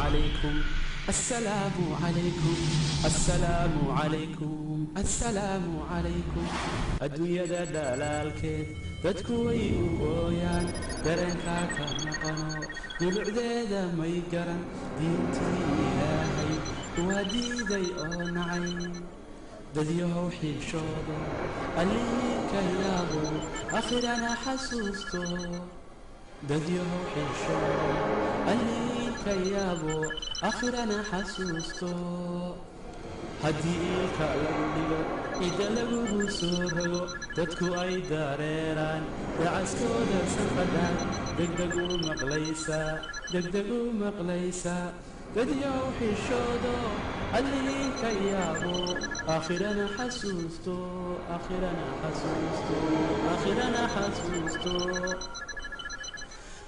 عليكم السلام عليكم السلام عليكم السلام عليكم الدنيا دلالك تدكوي ويان درنكا كمقنو نلعديد ميقرن دينتي إلهي وديدي أونعي دديهو حبشوضو اللي كيابو أخيرانا حسوستو دديهو حبشوضو اللي كيابو أخيرانا حسوستو هدي كالنديو إذا لغو سورغو تدكو أي داريران دعسكو درسن قدان دقدقو مقليسا دديو حشودو اللي كيابو أخيرانا حسوستو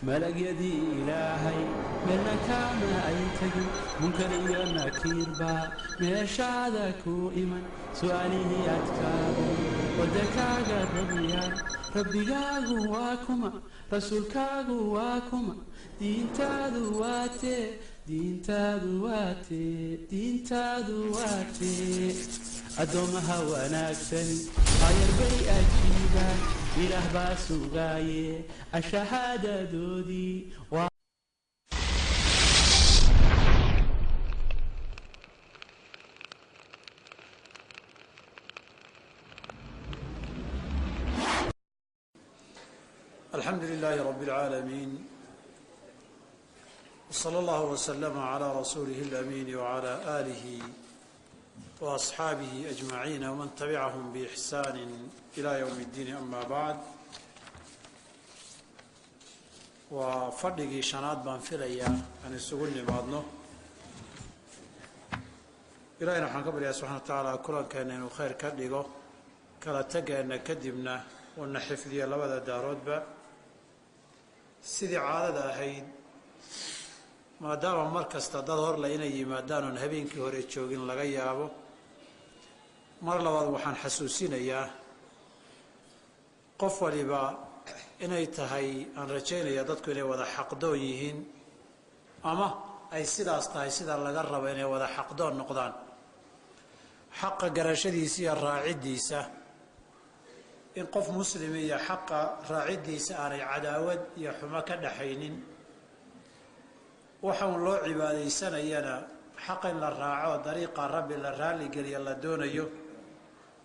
ملك يدي إلهي ملنا كاما أيتقي منكر إيا نكير با ميشادكو إيمان سؤالي أتكابو ودكاغا ربيان ربيغاغو واكما رسولكاغو واكما دين تادواتي أدومها وناكسن غير بي أجيبان إله باسو غاية الشهادة دودي الحمد لله رب العالمين وصلى الله وسلم على رسوله الأمين وعلى آله وأصحابه أجمعين ومن تبعهم بإحسان إلى يوم الدين أما بعد وفرقي شناد بانفليا أن السجون بعضنا إلهنا حنا قبل يا سبحانه وتعالى كل كان إنه خير كديجو كلا تجا إن كدبنا وإن حفظي لبدا دارود با سيدي عادة هيد ما دام مركز تظهر لنا يمادان هبين كهوري تشوجين لغاية أبو مر لبعض وحن حسوسين إياه قف ولبا إني تهي أن رجينا يدتك إني وذا حقدويهن أما أي سيدا أصطاي سيدا لقرب إني وذا حقدون نقدان حق قرشديسي الراعديسة إن قف مسلمي حق راعديسة أنا عداود يحمك دحينين وحن الله عبادي سنة ينا حق للراعة طريقة رب للرالي قري الله دون يو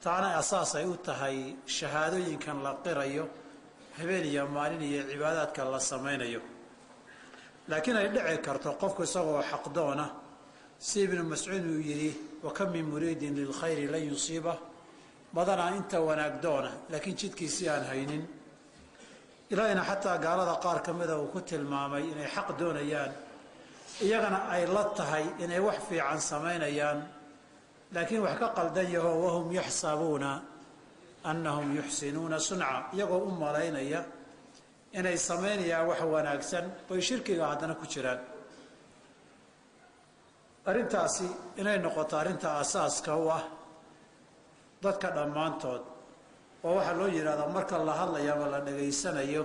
تعالى أساس يوتهي شهادة يمكن لقريو هبيل يمانين عبادات كالله سمين يو لكن يدعي كرتوقفك سوى حق دونه سيبن مسعود يري وكم من مريد للخير لن يصيبه بدنا أنت ونقدونه لكن شدكي سيان هينين إلى حتى قال هذا قار كمذا وكتل مامي إن حق دون يان iyagana ay la tahay inay wax fiican sameynayaan laakiin wax ka qaldayo wahum yahsabuna annahum yuhsinuna sun'a iyagoo u maleynaya inay sameynayaan wax wanaagsan oo shirkiga hadana ku jiraan arintaasi inay noqoto arinta asaaska u ah dadka dhamaantood oo waxa loo yiraahdaa marka la hadlayo ama la dhageysanayo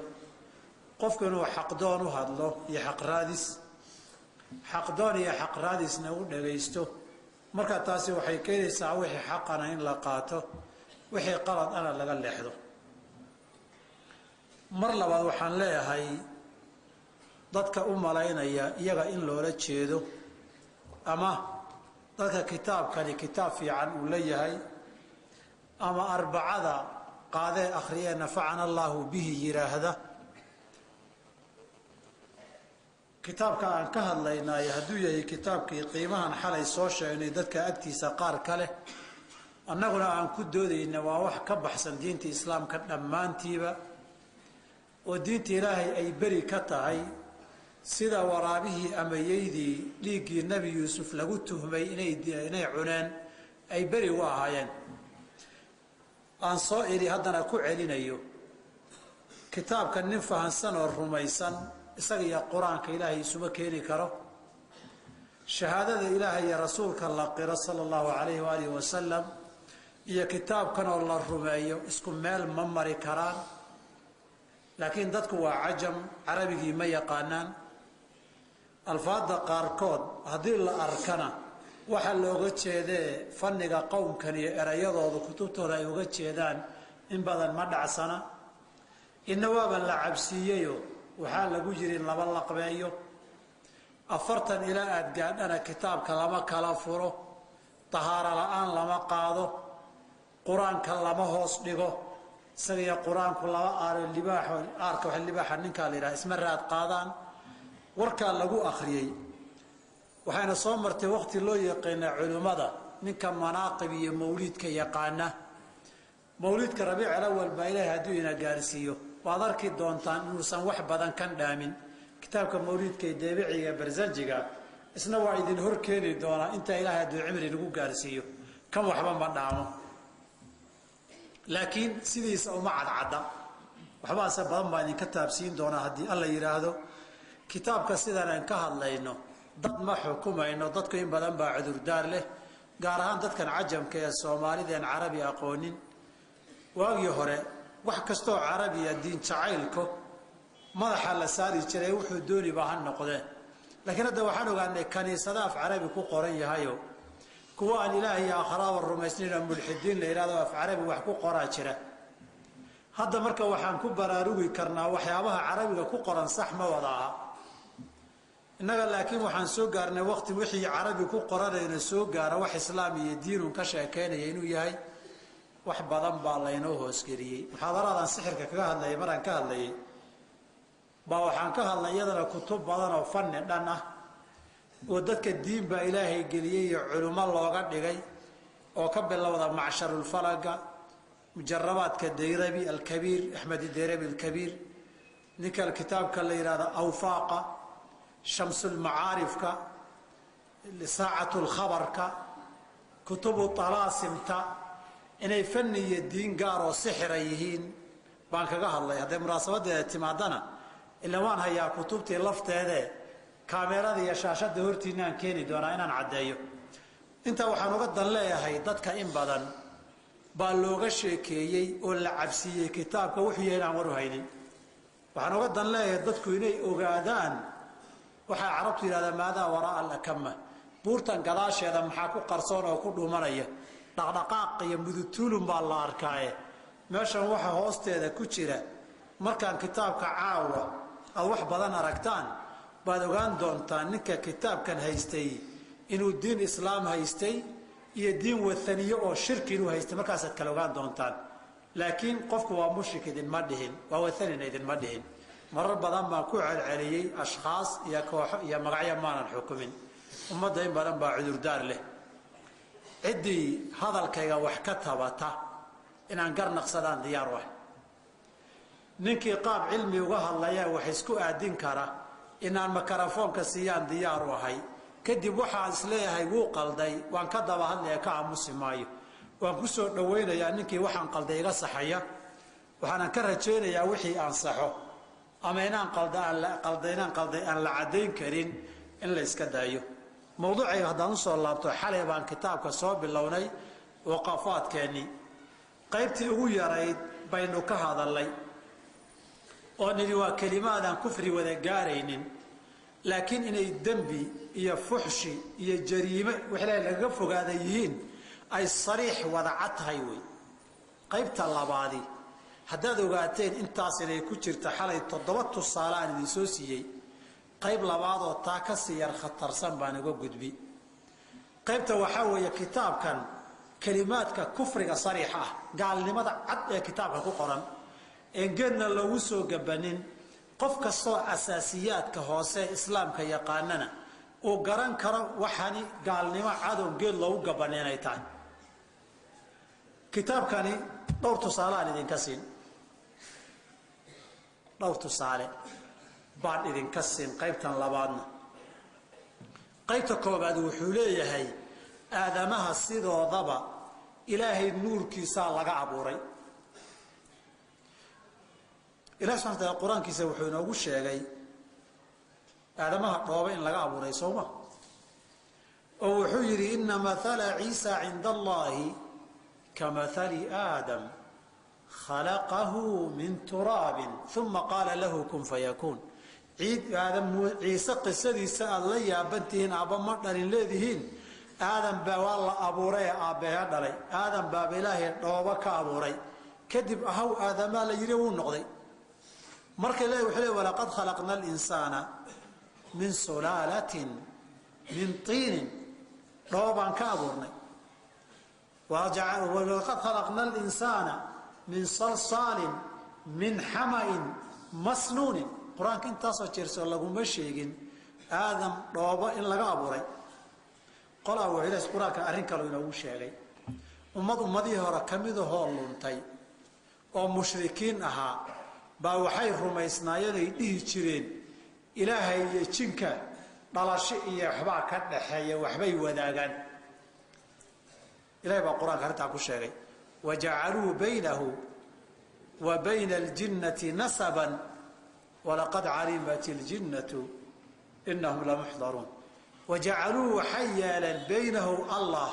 qofku inuu xaq doon u hadlo iyo xaq raadis حقدان يا حق رادس نقول دغيستو marka taasi waxay keenaysaa wixii xaqana in la qaato wixii qalad ana laga leexdo mar labaad waxaan leeyahay dadka u maleynaya iyaga in loola jeedo ama dadka kitaabkani kitaab fiican uu leeyahay ama arbacada qaade akhriye nafa'ana Allahu bihi yiraahda kitaabka aan ka hadlaynaa haduu yahay kitaabkii qiimahan xalay soo sheegnay dadka agtiisa qaar kale annaguna aan ku doodayna waa wax ka baxsan diinta islaamka dhamaantiiba oo diinta ilaahay ay bari ka tahay sida waraabihii amayeydii dhiigii nabi yuusuf lagu tuhmay inay cunaan ay bari u ahaayeen aan soo iri haddana ku celinayo kitaabka nin fahansan oo rumaysan isaga iyo quraanka ilaahay isuma keeni karo shahaadada ilaahay iyo rasuulka la qira sallallahu alayhi wa alihi wa sallam iyo kitaabkan oo la rumeeyo isku meel ma mari karaan laakiin dadku waa ajam arabigi ma yaqaanaan alfaada qaarkood haddii la arkana waxa looga jeedee fanniga qowmkan iyo erayadooda kutubtooda ay uga jeedaan in badan ma dhacsana inna waaba la cabsiiyeyo waxaa lagu yiri laba laqbeeyo 40 ilaa aad gaadhana kitaabka lama kala furo tahaara la'aan lama qaado quraanka lama hoos dhigo isaga quraanku laba aaro libaaxo aarka wax libaaxa ninka la yiraahdo isma raad qaadaan warka lagu akhriyay waxayna soo martay waqti loo yaqaan culimada ninka manaaqib iyo mawlidka yaqaana mawlidka rabiic awal ba ilaahay haduu ina gaarsiiyo waad arki doontaan inuusan wax badan kan dhaamin kitaabka mawlidka ee deebiciga barzanjiga isna waa idin hor keeni doona inta ilaahay haduu cimri lagu gaarsiiyo kan waxba ma dhaamo laakiin sidiisa uma cadcada waxba se badan baa idin ka taabsiin doona hadii alla yiraahdo kitaabka sidan aan ka hadlayno dad ma xukumayno dadku in badan baa cudur daar leh gaar ahaan dadkan cajamka ee Soomaalida aan Carabi aqoonin waagi hore wax kasto Carabi diin jacaylko madaxa la saari jiray wuxuu dooni baa han noqdeen laakiin hadda waxaan ogaanay kaniisada af Carabi ku qoran yahayo kuwa aan ilaahay aakhira rumaysnina mulxidiin la yiraahdo af Carabi wax ku qoraa jira hadda marka waxaan ku baraarugi karnaa waxyaabaha Carabiga ku qoran sax ma wada innaga laakiin waxaan soo gaarnay waqti wixii Carabi ku qoranayna soo gaara wax islaam iyo diin ka sheekeynaya inuu yahay wax badan baa la inoo hoos geliyay muxaadaradan sixirka kaga hadlay maraan ka hadlayay baa waxaan ka hadlay iyadana kutub badan oo fanni dhan ah oo dadka diin baa ilaahay geliyay iyo culimo looga dhigay oo ka bilowda macsharul falaga mujarrabaadka Dayrabi al-Kabir Ahmad Dayrabi al-Kabir nikal kitaabka la yiraahdo awfaaqa shamsul maarifka lisaacatul khabarka kutubu talaasimta inay fanniye diin gaar oo sixir yihiin baan kaga hadlay haday munaasabada timaadana ila waan hayaa kutubtii lafteeda kaamirada iyo shaashada hortiinaan keeni doonaa inaan cadeeyo inta waxaan uga dan leeyahay dadka in badan baa looga sheekeeyay oo la cabsiiyay kitaabka wuxuu yahay aan waru haynin waxaan uga dan leeyahay dadku inay ogaadaan waxa carabtu yiraahdaa maada waraa al-akama buurtan gadaasheeda maxaa ku qarsoon oo ku dhuumanaya dhaqdhaqaaq iyo mudutulum baa la arkaaye meeshan waxa hoosteeda ku jira markaan kitaabka caawa aad wax badan aragtaan baad ogaan doontaan ninka kitaabkan haystay inuu diin islaam haystay iyo diin wathaniyo oo shirki inuu haystay markaas aad kala ogaan doontaan laakiin qofku waa mushrik idin ma dhihin waa wathani idin ma dhihin marar badan baan ku celceliyay ashxaas iyo kooxo iyo magacyo maanan xukumin ummadda in badan baa cudur daar leh cidii hadalkayga wax ka tabata inaan garnaqsadaan diyaar ah ninkii qaab cilmi uga hadlaya wax isku aadin kara inaan makarafoonka siiyaan diyaar u ahay kadib waxaan isleeyahay wuu qalday waan ka daba hadlaya ka aamusi maayo waan ku soo dhaweynayaa ninkii waxaan qalday iga saxaya waxaan ka rajaynayaa wixii aan saxo ama inaan qalday aan la cadeyn karin in la iska daayo mawduucay hadaan soo laabto xalay baan kitaabka soo bilownay waqafaadkeeni qaybtii ugu yarayd baynu ka hadalay oo nidi waa kalimaadaan kufri wada gaaraynin laakiin inay dambi iyo fuxshi iyo jariime wixii laga fogaaday yihiin ay sariix wada cad tahay way qaybta labaadi haddaad ogaateen intaas inay ku jirta xalay 7 tusaale aan idin soo siiyay qayb labaad oo taa ka sii yar khatarsan baan uga gudbi qaybta waxa weeye kitaabkan kalimaadka kufriga sariix ah gaalnimada cad ee kitaabka ku qoran geedna lagu soo gabanin qof kastoo asaasiyaadka hoose islaamka yaqaanana oo garan karo waxani gaalnimo cadow geed lagu gabanin ay tahay kitaabkani dhowr tusaale aan idin ka siin dhowr tusaale baan idin ka siin qaybtan labaadna qaybta koobaad wuxuu leeyahay aadamaha sidoodaba ilaahay nuurkiisa laga abuuray ilaahay subhanahu wa ta'ala quraankiisa wuxuu inoogu sheegay aadamaha dhooba in laga abuuray sooma oo wuxuu yiri inna mathala Isa 'inda Allahi kamathali Adam خلقه من تراب ثم قال له كن فيكون aadam ciise qisadiisa aad la yaabantihiin aabba ma dhalin leedihiin aadam baa waa la abuuray aabbahe dhalay aadam baaba ilaahay dhooba ka abuuray kadib ahaw aadamaa la yidhi wuu noqday marka ilaahay wuxuu leeyahay walaqad khalaqna alinsaana min sulaalatin min tiinin dhoobaan ka abuurnay walaqad khalaqna alinsaana min salsaalin min xama'in masnuunin qur-aanka intaasoo jeersoo laguma sheegin aadam dhoobo in laga abuuray qolaa wuxuu ilahay qur-aanka arrin kaloo inoogu sheegay ummadihii hore ka midahoo luntay oo mushrikiin ahaa baa waxay rumaysnaayeen ay dhihi jireen ilaahay iyo jinka dhalasho iyo waxbaa ka dhaxeeya waxbay wadaagaan ilahay baa qur-aanka arrintaa ku sheegay wajacaluu baynahu wa bayna aljinnati nasaban walaqad calimat iljinnatu inahum lamuxdaruun wajacaluu waxay yeeleen baynahu allah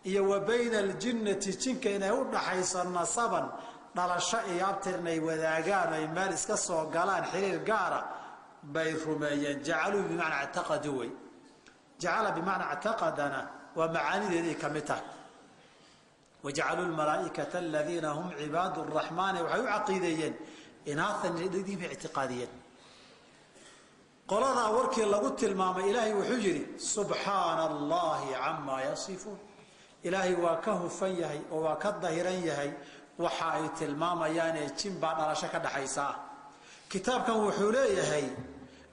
iyo wa bayna aljinnati jinka inay u dhaxayso nasaban dhalasho iyo abtir inay wadaagaan ay meel iska soo galaan xiriir gaara bay rumeeyeen jacaluu bimacnaa ictaqaduu wey jacala bimacnaa ictaqadana waa macaanideeday ka mid tahay wajacaluu lmalaa'ikata aladiina hum cibaadu raxmaani waxay u caqiideeyeen inaathan dhadii bay ictiqaadiyeen qoladaa warkii lagu tilmaamay ilaahay wuxuu yidhi subxaana allahi camaa yasifuun ilaahay waa ka hufan yahay oo waa ka dahiran yahay waxa ay tilmaamayaanee jin baa dhalasho ka dhaxaysa ah kitaabkan wuxuu leeyahay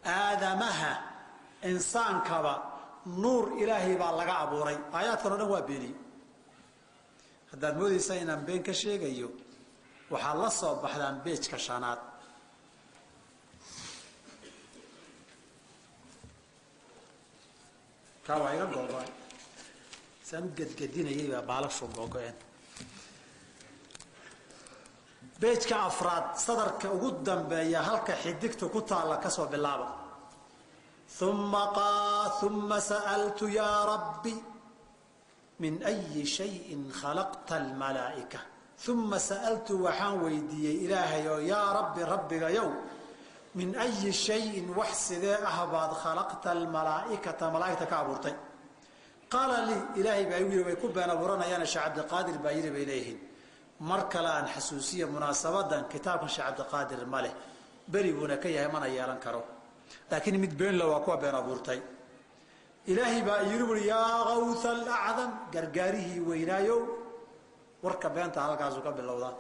aadamaha insaankaba nuur ilaahay baa laga abuuray aayaadkan o dhan waa beeniyey haddaad moodaysaa inaan been ka sheegayo waxaad la soo baxdaan beejka 5aad kaa waa iga googo'ay saan u gedgedinayay baa baalashu googo'een beejka 4aad sadarka ugu dambeeya halka xidigta ku taalla kasoo bilaaba uma sa'altu yaa rabbi min ayi shayin khalaqta almalaa'ika uma sa'altu waxaan weydiiyey ilaahay oo yaa rabbi rabbigayow min ayi shayin wax sidee ah baad khalaqta almalaa'ikata malaa'igta ka abuurtay qaala lii ilaahay baa igu yidhi way ku been abuuranayaan sheekh cabdiqaadir baa yidhi bay leeyihiin mar kale aan xasuusiya munaasabadan kitaabkan sheekh cabdiqaadir ma leh beri buuna ka yahay mana yeelan karo laakiin mid been la waa kuwa been abuurtay ilaahay baa yidhi wuri yaa gawtha alacdam gargaarihii weynaayow warka beenta halkaasuu ka bilowdaa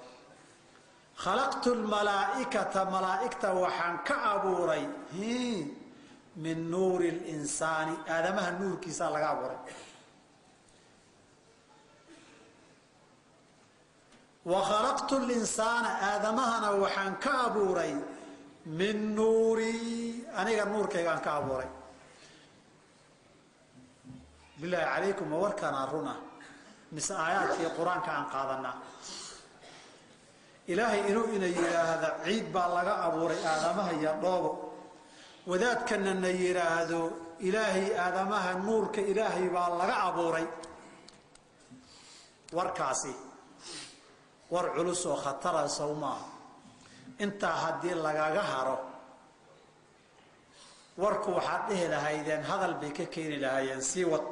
khalaqtu lmalaa'ikata malaa'igta waxaan ka abuuray min nuuri linsaani aadamaha nuurkiisaa laga abuuray wa khalaqtu linsaana aadamahana waxaan ka abuuray min nuurii aniga nuurkaygaan ka abuuray bilaahi calaykum ma warkaanaa run ah mise aayaadkii qur-aanka aan qaadanaa ilaahay inuu ina yidhaahda ciid baa laga abuuray aadamaha iyo dhoobo wadaadkana na yidhaahdo ilaahay aadamaha nuurka ilaahay baa laga abuuray warkaasi war culus oo khatara sow maaha intaa haddii lagaga haro warku waxaad dhihi lahaydeen hadal bay ka keeni lahaayeen sii wad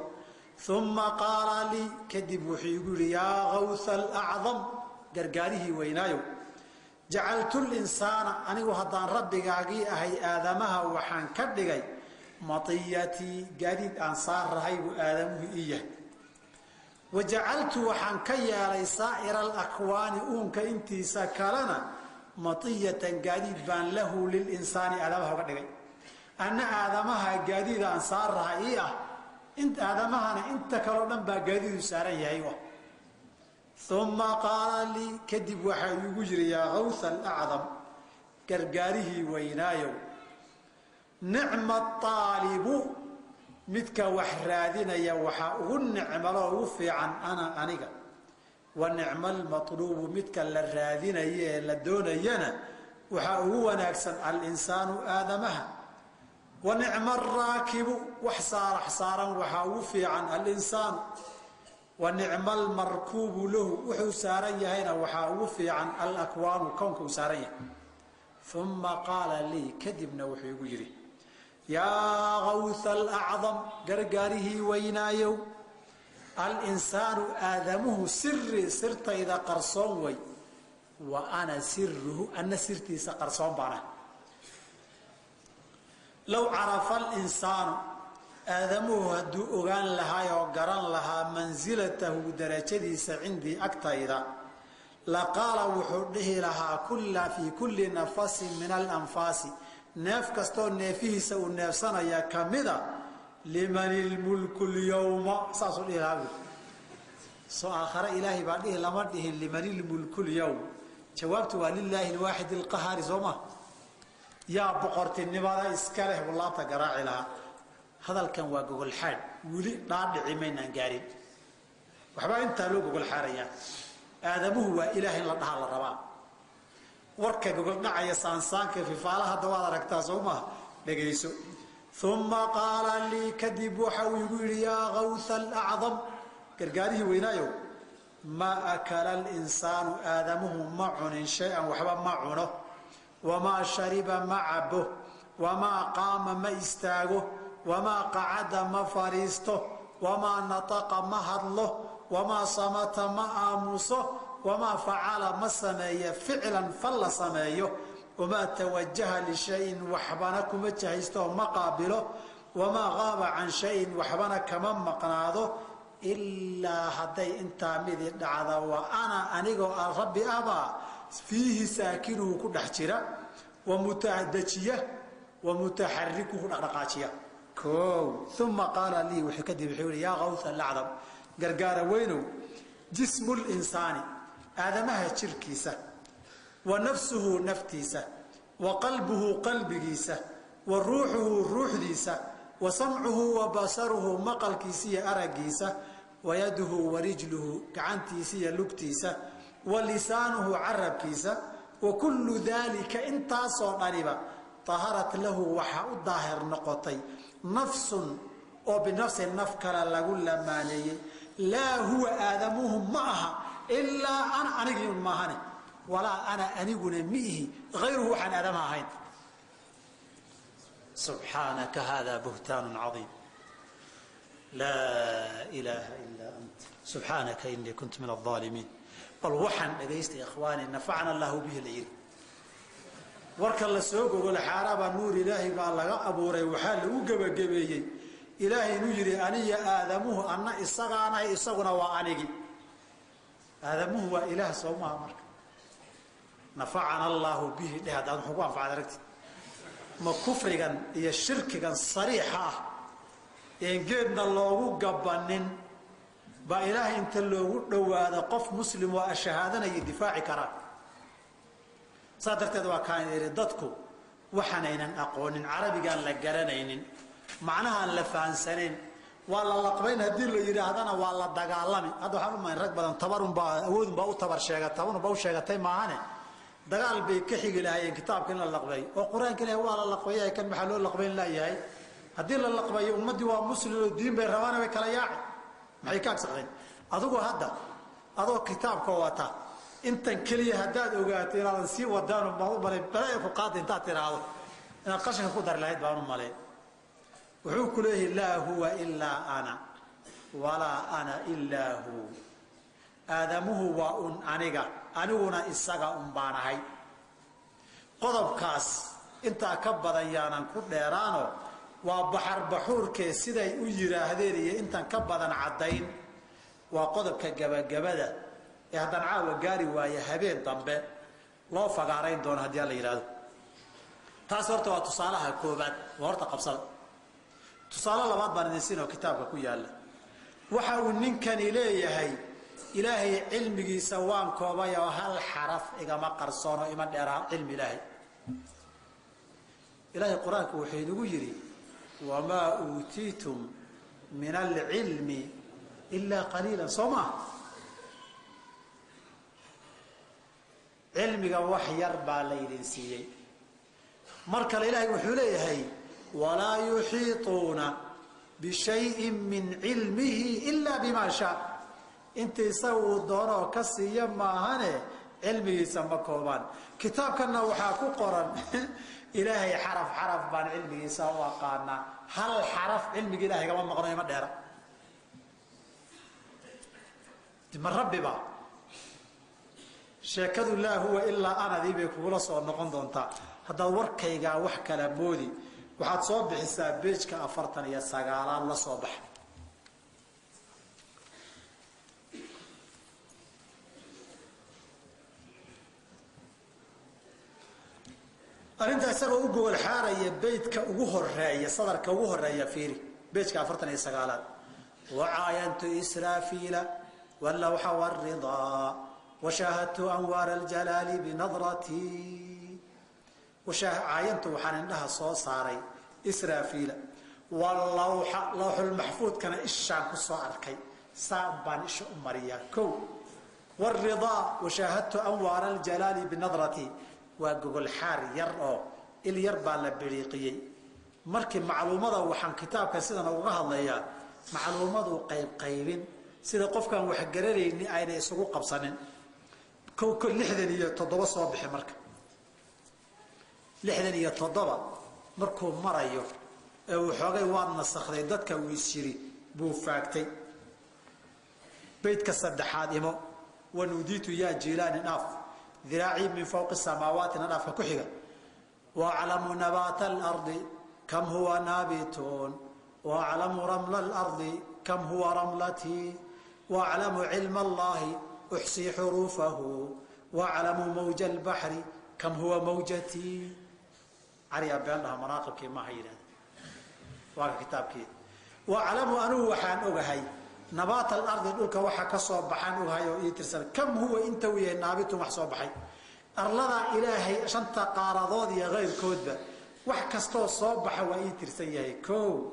uma qaala lii kadib wuxuu igu yidhi yaa gawtha alacdam gargaarihii weynaayow jacaltu linsaana anigu haddaan rabbigaagii ahay aadamaha waxaan ka dhigay matiyatii gaadiid aan saarahay buu aadamuhu ii yahay wajacaltu waxaan ka yeelay saa'ira alakwaani uunka intiisa kalena matiyatan gaadiid baan lahu lilinsaani aadamaha uga dhigay anna aadamaha gaadiid aan saaraha ii ah aadamahana inta kaleo dhan baa gaadiidu saaran yahay uma qaala lii kadib waxaa iigu yidhi yaa gawtha alacdam gargaarihii weynaayow nicma aalibu midka wax raadinaya waxaa ugu nicmaloo ugu fiican aniga wa nicma almatluubu midka la raadinayo ee la doonayana waxaa ugu wanaagsan alinsaanu aadamaha wa nicma araakibu wax saarax saaran waxaa ugu fiican alinsaanu wa nicma almarkuubu lahu wuxuu saaran yahayna waxaa ugu fiican alakwaanu kownka uu saaran yahay uma qaala lii kadibna wuxuu igu yidhi yaa gawha alacdam gargaarihii weynaayow alinsaanu aadamuhu sirtayda qarsoon way wa ana siruhu ana sirtiisa qarsoon baana low carafa alinsaanu aadamuhu hadduu ogaan lahaa oo garan lahaa mansilatahu darajadiisa cindii agtayda laqaala wuxuu dhihi lahaa fii kulli nafasin min alanfaasi neef kastoo neefihiisa uu neefsanaya kamida liman ilmulku lyawma saasuu dhihi lahaa soo aakhare ilaahay baa dhihi lama dhihin liman ilmulku lyawm jawaabtu waa lilaahi alwaaxid alqahaari soo ma yaa boqortinimada iska leh wallaabta garaaci lahaa hadalkan waa gogol xaadh weli dhaadhici maynaan gaarin waxbaa intaa loo gogol xaarayaa aadamuhu waa ilaah in la dhahaa la rabaa warka gogol dhacaya saansaanka fifaalaha hadda waad aragtaa soo maha dhegayso uma qaala lii kadib waxa uu igu yidhi yaa gawha alacdam gargaarihii weynaayow maa akala alinsaanu aadamuhu ma cunin shay-an waxba ma cuno wamaa shariba ma cabo wamaa qaama ma istaago wamaa qacada ma fadhiisto wamaa nataqa ma hadlo wamaa samata ma aamuso wamaa facala ma sameeyo ficlan fal la sameeyo wamaa tawajaha lishayin waxbana kuma jahaysto oo ma qaabilo wamaa qaaba can shayin waxbana kama maqnaado ilaa hadday intaa midi dhacda wa ana anigoo rabbi abaa fiihi saakinuhu ku dhex jira wa mutadajiya wa mutaxarikuhu dhaqdhaqaajiya uma qaala lii wuxuu kadib wuxuu yihi yaa gawha alacdam gargaara weynow jismu linsaani aadamaha jirkiisa wa nafsuhu naftiisa wa qalbuhu qalbigiisa wa ruuxuhu ruuxdiisa wa samcuhu wa basaruhu maqalkiisa iyo araggiisa wa yaduhu wa rijluhu gacantiisa iyo lugtiisa wa lisaanuhu carabkiisa wa kullu daalika intaasoo dhaniba taharat lahu waxaa u daahir noqotay nafsun oo binafsin naf kale lagu lamaaneeyey laa huwa aadamuhu ma aha ilaa ana anigii un maahane walaa ana aniguna miihi ayruhu waxaan aadama ahayn subxaanaka hada buhtaan caiim laa ilaaha ilaa ant subxaanaka inii kuntu min aalimiin bal waxaan dhagaystay ikhwaani nafacna allahu bihi la yidhi warka la soo gogol xaaraba nuur ilaahi baa laga abuuray waxaa lagu gebagabeeyey ilaahay inuu yidhi aniya aadamuhu anna isagaanahay isaguna waa anigi aadamuhu waa ilaah soo maha marka nafacana allaahu bihi dheh haddaad muxuu ku anfacad aragtid ma kufrigan iyo shirkigan sariixa ah een geedna loogu gabanin baa ilaahay inta loogu dhowaado qof muslim oo ashahaadanaya difaaci karaa saa darteed waa kaan yidhi dadku waxaanaynan aqoonin carabigaan la garanaynin macnahaan la fahansanayn waa la laqbayn haddii la yidhaahdana waa la dagaalami hadda waxaan u mahayn rag badan tabarunbaa awoodunbaa u tabar sheega tabarunbaa u sheegatay maahane dagaal bay ka xigi lahaayeen kitaabka in la laqbeey oo qur-aanka ilahi waa la laqbeeyahay kan maxaa loo laqbayn laayahay haddii la laqbeeyo ummaddii waa muslim oo diin bay rabaana way kala yaaci maxay ka agsaqeen adigu hadda adoo kitaabka wata intan keliya haddaad ogaato inaadan sii wadaan baan u malay balaa ku qaada intaad tiraahdo inaad qashinka ku dari lahayd baan u malay wuxuu ku leeyahay laa huwa ilaa ana walaa ana ilaa hu aadamuhu waa un aniga aniguna isaga un baan ahay qodobkaas intaa ka badan yaanan ku dheeraano waa baxar baxuurkee siday u yidhaahdeen iyo intan ka badan caddayn waa qodobka gabagabada ee haddaan caawa gaari waaye habeen dambe loo fagaarayn doono haddii alla yidhaahdo taas horta waa tusaalaha koobaad waa horta qabsada tusaale labaad baan idin siinoo kitaabka ku yaalla waxa uu ninkani leeyahay ilaahay cilmigiisa waan koobay oo hal xaraf igama qarsoono ima dheeraa cilmi ilaahay ilaahay qur-aanku wuxuu inagu yidhi wamaa uutiitum min alcilmi ilaa qaliilan soo maa cilmiga wax yar baa laydin siiyey mar kale ilaahay wuxuu leeyahay walaa yuxiiطuuna bishayin min cilmihi ilaa bima shaa inta isaga uu doonoo ka siiya maahane cilmigiisa ma koobaan. kitaabkana waxaa ku qoran ilaahay xaraf xaraf baan cilmigiisa u aqaanaa, hal xaraf cilmiga ilaahay kama maqno ima dheera. ma rabbi baa sheekadu laa huwa ilaa anadii bay kugula soo noqon doontaa. haddaad warkaygaa wax kala moodi waxaad soo bixisaa beejka 49 la soo baxa. arinta isagoo u gogol xaaraya beydka ugu horeeya, sadarka ugu horeeya fiiri beejka 49 وعاينت إسرافيل واللوح والرضا وشاهدت أنوار الجلال بنظرتي. عاينت وحان لها صاري إسرافيل واللوح لوح المحفوظ كان إشان كسواركي صعبان إش أمريا كو والرضا وشاهدت أنوار الجلال بنظرتي. وجوجل حار يرأى اللي يربى لبريقي مركب معلومات وحن كتاب كسيدنا وجه الله يا معلومات وقيب قيبين سيدا قف كان وحجرري إني أين يسوق قبصانين كل لحدنية تضبط صباح مركب لحدنية تضبط مركب مريو وحاجة وادنا استخدمتك ويسيري بوفاكتي بيت كسد حادمه ونوديت يا جيلان ناف ذراعي من فوق السماوات ناف كحية وأعلم نبات الأرض كم هو نابتون وأعلم رمل الأرض كم هو رملتي وأعلم علم الله أحصي حروفه وأعلم موج البحر كم هو موجتي. عريا بأن لها مناقب كما هي واقع كتاب كي. وأعلم أنه وحان أغهي نبات الأرض الأولك وحا كصوب بحان أغهي ويترسل كم هو أنت ويا النابت ومحصوب بحي أرلنا إلهي شنطة قارضوذي غير كودبة وحكستو صوب ويترسل كو.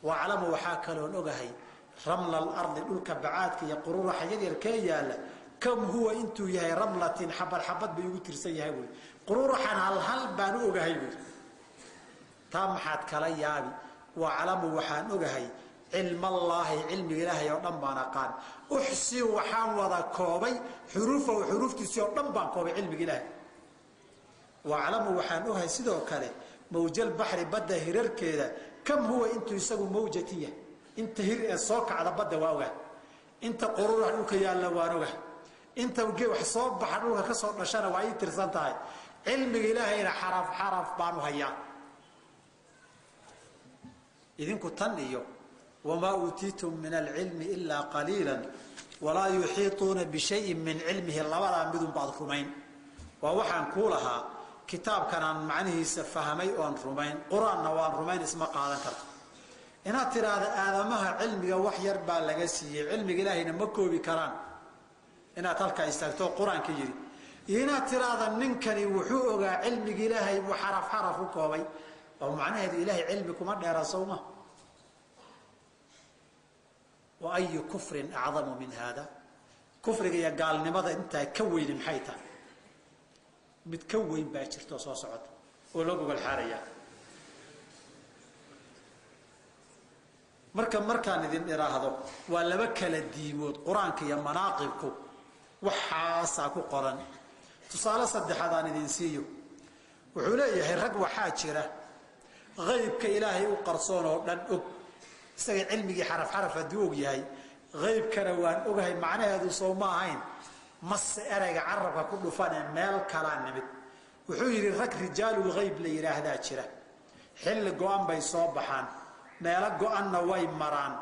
وأعلم وحاكلون أغهي رمل الأرض الأولك بعادك يقرور حيدي الكيال كم هو أنتو يهي رملة حبر حبت بيوتر سيهي قرور حان هل بانو أغهي تام حاد كليابي. وأعلم وحان أغهي علم الله علم إلهي ونبانا قال أحسي وحان وضا كوبي حروفه وحروف تسيو نبان كوبي علم إلهي. وأعلم وحان أغهي سيدو كالي موج البحر بدا هرر كذا كم هو أنتو يساقوا موجتية انت هير الصوك على بدا واوغا انت قرور حلوك يا الله واروغا انت وجي وحصوب بحروها كسر نشانه واي ترسانتاي علم الهي حرف حرف بانو هيا. اذن كنتنيو وما اوتيتم من العلم الا قليلا ولا يحيطون بشيء من علمه الا ولا بدون بعض رمين. ووحان كولها كتاب كان معنيه سفهمي وان رمين قران وان رمين اسمه قادن كرت inaad tiraahdo aadamaha cilmiga wax yar baa laga siiyay cilmiga ilaahayna ma koobi karaan inaad halka istaagto quraanka yiri inaad tiraahdo ninkani wuxuu ogaa cilmiga ilaahay uu xaraf xaraf u koobay oo macnaheedu ilaahay cilmi kuma dheera sawma. wa ay kufrin a'zamu min hada kufriga ya gaalnimada inta ka weyn maxay tahay mid ka weyn baa jirto soo socota oo lagu gal xaraya. markaan idin iraahdo waa laba kala diimood quraanka iyo manaaqibku waxa ku qoran. tusaale saddexaad aan idin siiyo wuxuu leeyahay rag waxaa jira qaybka ilaahay u qarsoon oo dhan og isaga cilmiga xaraf xaraf haduu og yahay qaybkana waan ogahay macnaheedu soo ma ahayn mas erayga carabka ku dhufan meel kala nimid. wuxuu yiri rag rijaalul qayb la yiraahdaa jira xil go'an bay soo baxaan meela go'anna way maraan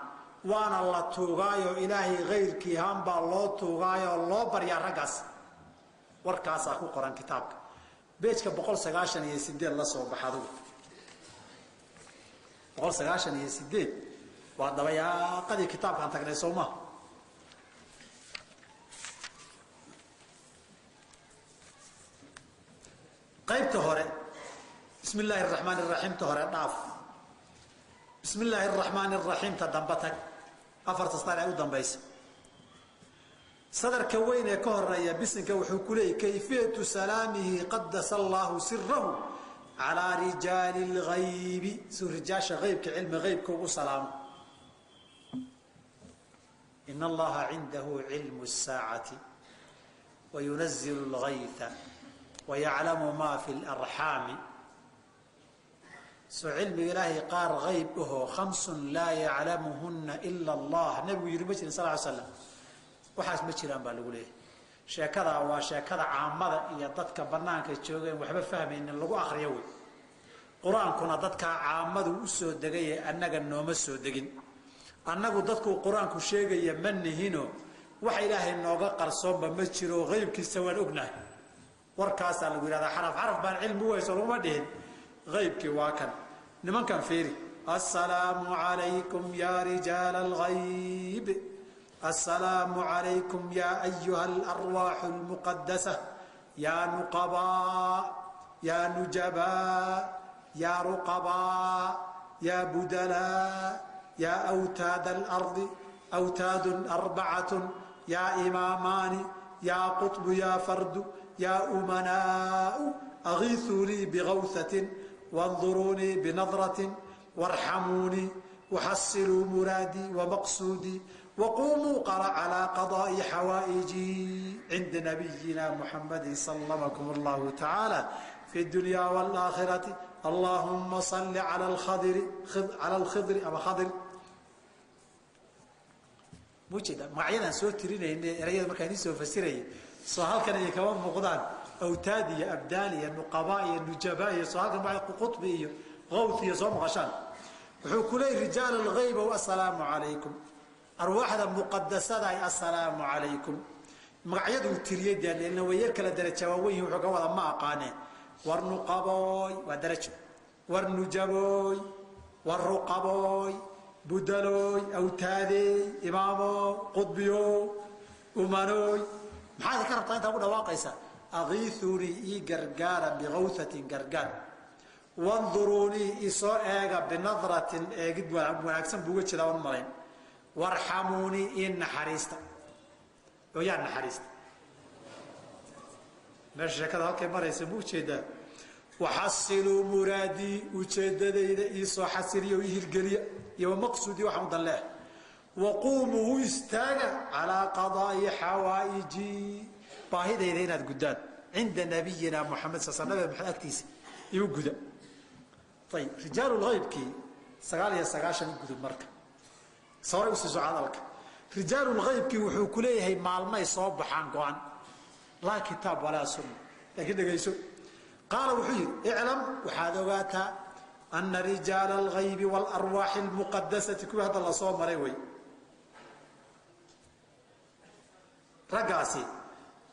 waana la tuugaayo ilaahay qayrkii hamba loo tuugaayo loo baryaa ragaas. warkaas ku qoran kitaabka beejka 198 la soo baxado 198 waa dabayaaqadii kitaabkan tagnay Soomaa. qaybta hore bismillaahir rahmaanir rahiim ta hore dhaaf بسم الله الرحمن الرحيم تدنبتك أفرت صار أو دنبيس صدر كوين كهر يا بسنك وحكولي كيفية سلامه قدس الله سره على رجال الغيب سر رجاش غيب كعلم غيب كو سلام. إن الله عنده علم الساعة وينزل الغيث ويعلم ما في الأرحام سو علم إلهي قار غيبه 5 لا يعلمهن إلا الله نبي يرمج صلى الله عليه وسلم وحاس ما jiraan baa lagu leeyahay sheekada waa sheekada caamada iyo dadka banaanka joogeen waxba fahmaynin lagu akhriyo way quraankuna dadka caamadu u soo degay annaga nooma soo degin annagu dadku quraanku sheegaya manihino waxa ilaahay nooga qarsoonba ma jiro qaybkiisa waan ognahay warkaas lagu yiraahdaa xaraf baan cilmi weyso laguma dhihin qaybki waa kan nimankan fiiri assalaamu alaykum ya rijal al-ghayb السلام عليكم يا أيها الأرواح المقدسة يا نقباء يا نجباء يا رقباء يا بدلاء يا أوتاد الأرض أوتاد 4 يا إمامان يا قطب يا فرد يا أمناء أغيثوا لي بغوثة وانظروني بنظرة وارحموني وحصلوا مرادي ومقصودي وقوموا على قضاء حوائجي عند نبينا محمد صلى الله تعالى في الدنيا والآخرة اللهم صل على الخضر أما خضر موجودة معينا سوى ترينا إن رأينا مكاني سوى فسيري سوهال كان يكون مقدان أوتادي أبدالي النقبائي النجبائي سوهال كان معي قطبي غوثي صوم غشان وحكولي رجال الغيب والسلام عليكم أرواحنا مقدسة السلام عليكم مقعيدو تريد لأنه ويرك لدرجة وويه وحقوة ما أقانه والنقبوي ودرجة والنجبوي والرقبوي بدلوي أوتادي إمامو قطبيو أمانوي محاذا كانت طينة أقول واقعيسا أغيثوني إي قرقارا بغوثة قرقار وانظروني إساء إيغا بنظرة إيقد وعكسن بوجه داون مرين وارحموني إن حريستا ويا نحريستا ماشي كذا هكذا مرة يسموه كذا وحصلوا مرادي وكذا إذا إيسو حسري ويه القلية يوم مقصودي وحمد الله وقوموا استاجا على قضاء حوائجي باهي دينا الجداد عند نبينا محمد صلى الله عليه وسلم محاكتيس يوجد طيب رجال الغيب كي سقالي سقاشن يوجد مركب صار يوسف عضلك رجال الغيب كي وحو كليه معلمي صوب بحان قوان لا كتاب ولا سنة لكن يسوع قال وحيد اعلم وحادواتا أن رجال الغيب والأرواح المقدسة كل هذا الله صوم مريوي رقاسي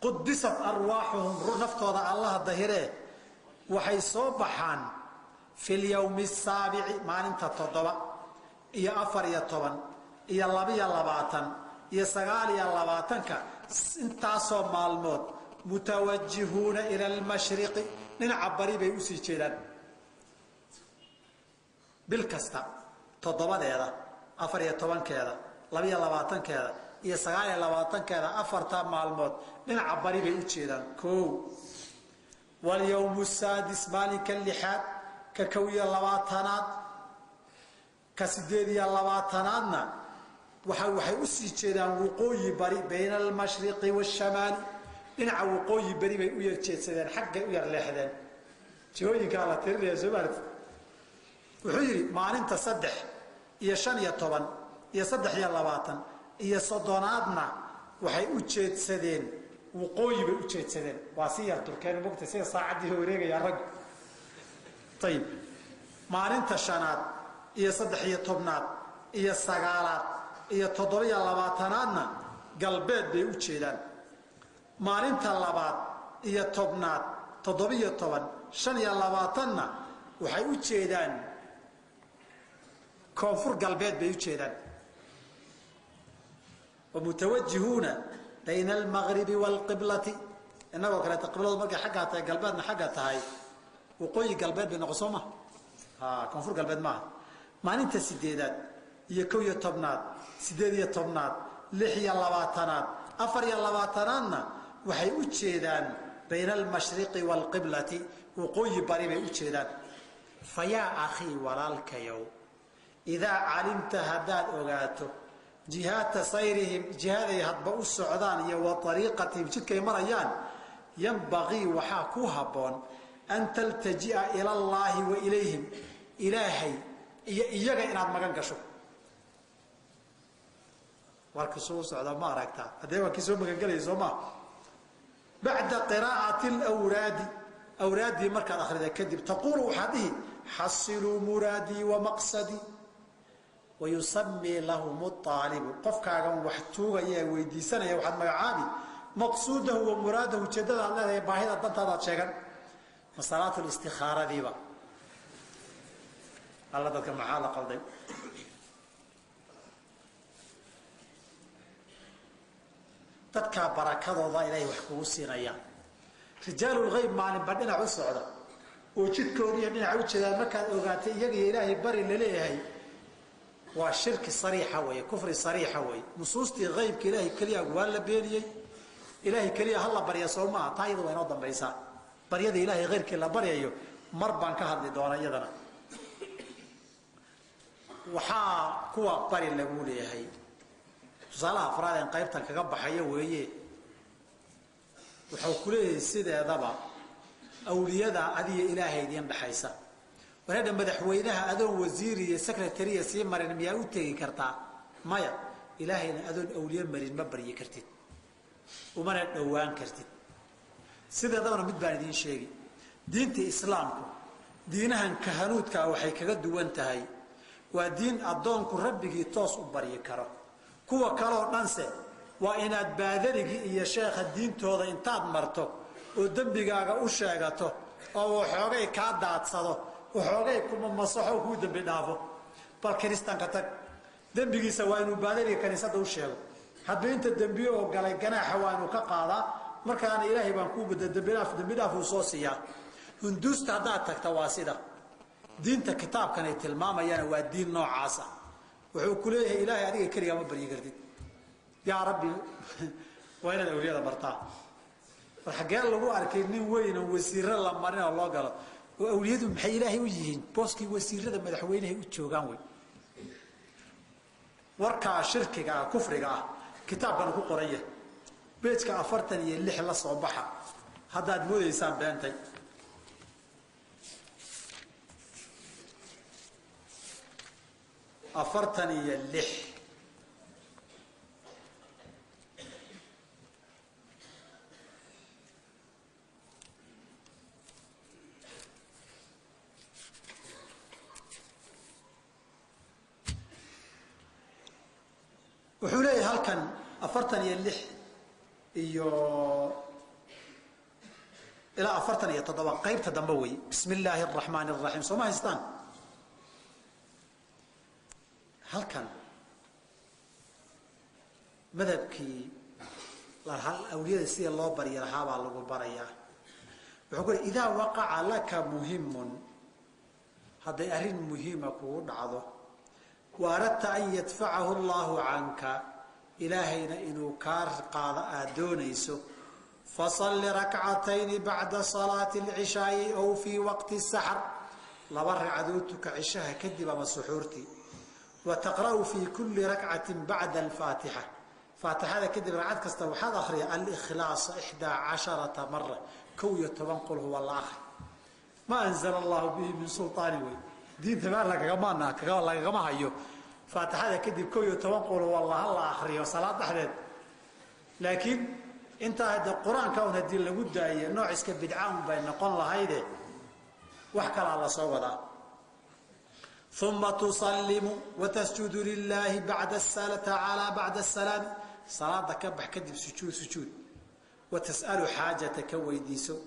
قدست أرواحهم نفتو الله الظهيره وحي صوب بحان في اليوم السابع ما انت تضبع يا أفر يا طبن يا لبي يا لباتن يا سغال يا لباتنك انتاسو مالموت متوجهون إلى المشرق نعبري بيوسي جيران بالكستا تضبط هذا أفر يا طبن كذا لبي يا لباتن كذا يا سغال يا لباتن كذا أفر تام مالموت نعبري بيوسي جيران كو واليوم السادس مالك اللحاد ككوية لباتنات كسيدية لباتناتنا waxay u sii jeedaan waqooyi bari bayna al-mashriqi wash-shamaali dhinaca waqooyi bari bay u yar jeedsadeen xagga u yar leexdeen jihooyinka la tirinayo Soomaaliya wuxuu yiri maalinta 3 iyo 15 iyo 23 iyo 30aadna waxay u jeedsadeen waqooyi bay u jeedsadeen waa si yar turkeen waqti si saacadii wareegaya rag tayib maalinta 5aad iyo 13aad iyo 9aad iyo 27aadna galbeed bay u jeedaan maalinta 2aad iyo 10aad 17 25na waxay u jeedaan koonfur galbeed bay u jeedaan ومتوجهون بين المغرب والقبلة إنه كانت القبلة مركز حقها تاي قلباتنا حقها تاي وقوي قلبات بنقصومه كونفور قلبات ما ننت سديدات يكوي طبنات سديدية طبنات لحية لباتنات أفريا لباتناتنا وحي أتشيدان بين المشرق والقبلة وقوي بريب أتشيدان فيا أخي ورالك يو إذا علمت هداد أغاته jihaata sayrihim jihaday hadba u socdaan iyo wa ariiqatihim jidkay marayaan yanbagii waxaa ku habboon an taltaji'a ila allaahi wa ilayhim ilaahay iyo iyaga inaad magan gasho warka soo socda ma aragtaa haddee waa kii soo magangelaya soo maa bacda qiraa'ati alawraadi awraaddii markaad akhrida kadib taquulu waxaad dhihi xasiluu muraadii wa maqsadii wayusamii lahum aalibu qofkaagan wax tuugaya ee weydiisanaya waxaad magacaabi maqsuudahu wa muraadahu ujeeddada aad leedahay baahida dantaadaad sheegan masalaatu listikhaaradiiba alla dadka maxaa la qalday dadkaa barakadooda ilaahay wax kugu siinayaan rijaalulgayb maalinba dhinac u socda oo jidkoodiiyo dhinac u jeedaan markaad ogaatay iyaga iyo ilaahay bari laleeyahay waa shirki sariixa weeye kufri sariixa weeye nusuustii qaybka ilaahay keliya waa la beeniyey ilaahay keliya ha la barya soo maaha taa iyada waa inoo dambaysaa baryada ilaahay kayrkii la baryayo mar baan ka hadli doona iyadana waxaa kuwa bari lagu leeyahay tusaalaha afraad een qaybtan kaga baxayo weeye wuxuu ku leeyahay sideedaba awliyada adiga ilaahay idiin dhaxaysa wareedha madaxweynaha adoon wasiir iyo secretary sii marin miyaa u tegi kartaa maya ilaahayna adoon awliye marin ma baryi kartid umana dhowaan kartid sideedabana mid baan idiin sheegi diinta islaamku diinahan kahanuudka waxay kaga duwan tahay waa diin addoonku rabbigii toos u baryi karo kuwa kaloo dhanse waa inaad baadarigii iyo sheekha diintooda intaad marto oo dembigaaga u sheegato oo waxoogay kaa daadsado waxoogay kuma masaxo kuu dembi dhaafo bal kiristaanka tag dembigiisa waa inuu baadariga kaniisadda u sheego hadduu inta dembiye oo galay ganaaxa waa inuu ka qaadaa markaana ilaahay baan kuu bada dembi dhaaf uu soo siiyaa hunduusta haddaad tagta waa sida diinta kitaabkan ay tilmaamayana waa diin noocaasa wuxuu ku leeyahay ilaahay adiga keligaa ma baryi kartid yaa rabbi waa inaad awliyada bartaa war xaggee lagu arkay nin weyn oo wasiiro la marin oo loo galo oo awliyadu maxay ilaahay u yihiin booskii wasiirada madaxweynahay u joogaan wey warkaa shirkiga ah kufriga ah kitaabkana ku qoranya beejka 46 la soo baxa haddaad moodaysaan beentay afartan iyo lix wuxuu leeyahay halkan 46 iyo ilaa 47 qaybta dambe wey bismillaahi الرحمن الرحيم soo ma haystaan halkan madhabkii awliyada sida loo baryi lahaa baa lagu barayaa wuxuu ku leeyahay idaa waqaca laka muhimun hadday arrin muhiima kugu dhacdo waaradta an yadfacahu allahu canka ilaahayna inuu kaa qaado aad doonayso fasalli rakcatayni bacda salaati alcishaa'i aw fii waqti saxar laba ragcadood tuka cishaha kadib ama suxuurtii وتقرأ في كل ركعة بعد الفاتحة فاتحة كدب ركعت كستا وحد أخري الإخلاص 11 مرة كوية تبنقل هو الله آخر ما أنزل الله به من سلطان وي دين تبع لك كمانا كقال لك كما هيو فاتحة كدب كوية تبنقل هو الله آخري وصلاة أحد لكن أنت هذا القرآن كون الدين لابد أن نوع اسك بدعان بين قول الله هيدا وحكى على صوبه ثم تسلم وتسجد لله بعد السلام تعالى بعد السلام صلاة كبح كدب سجود وتسأل حاجتك ويديسو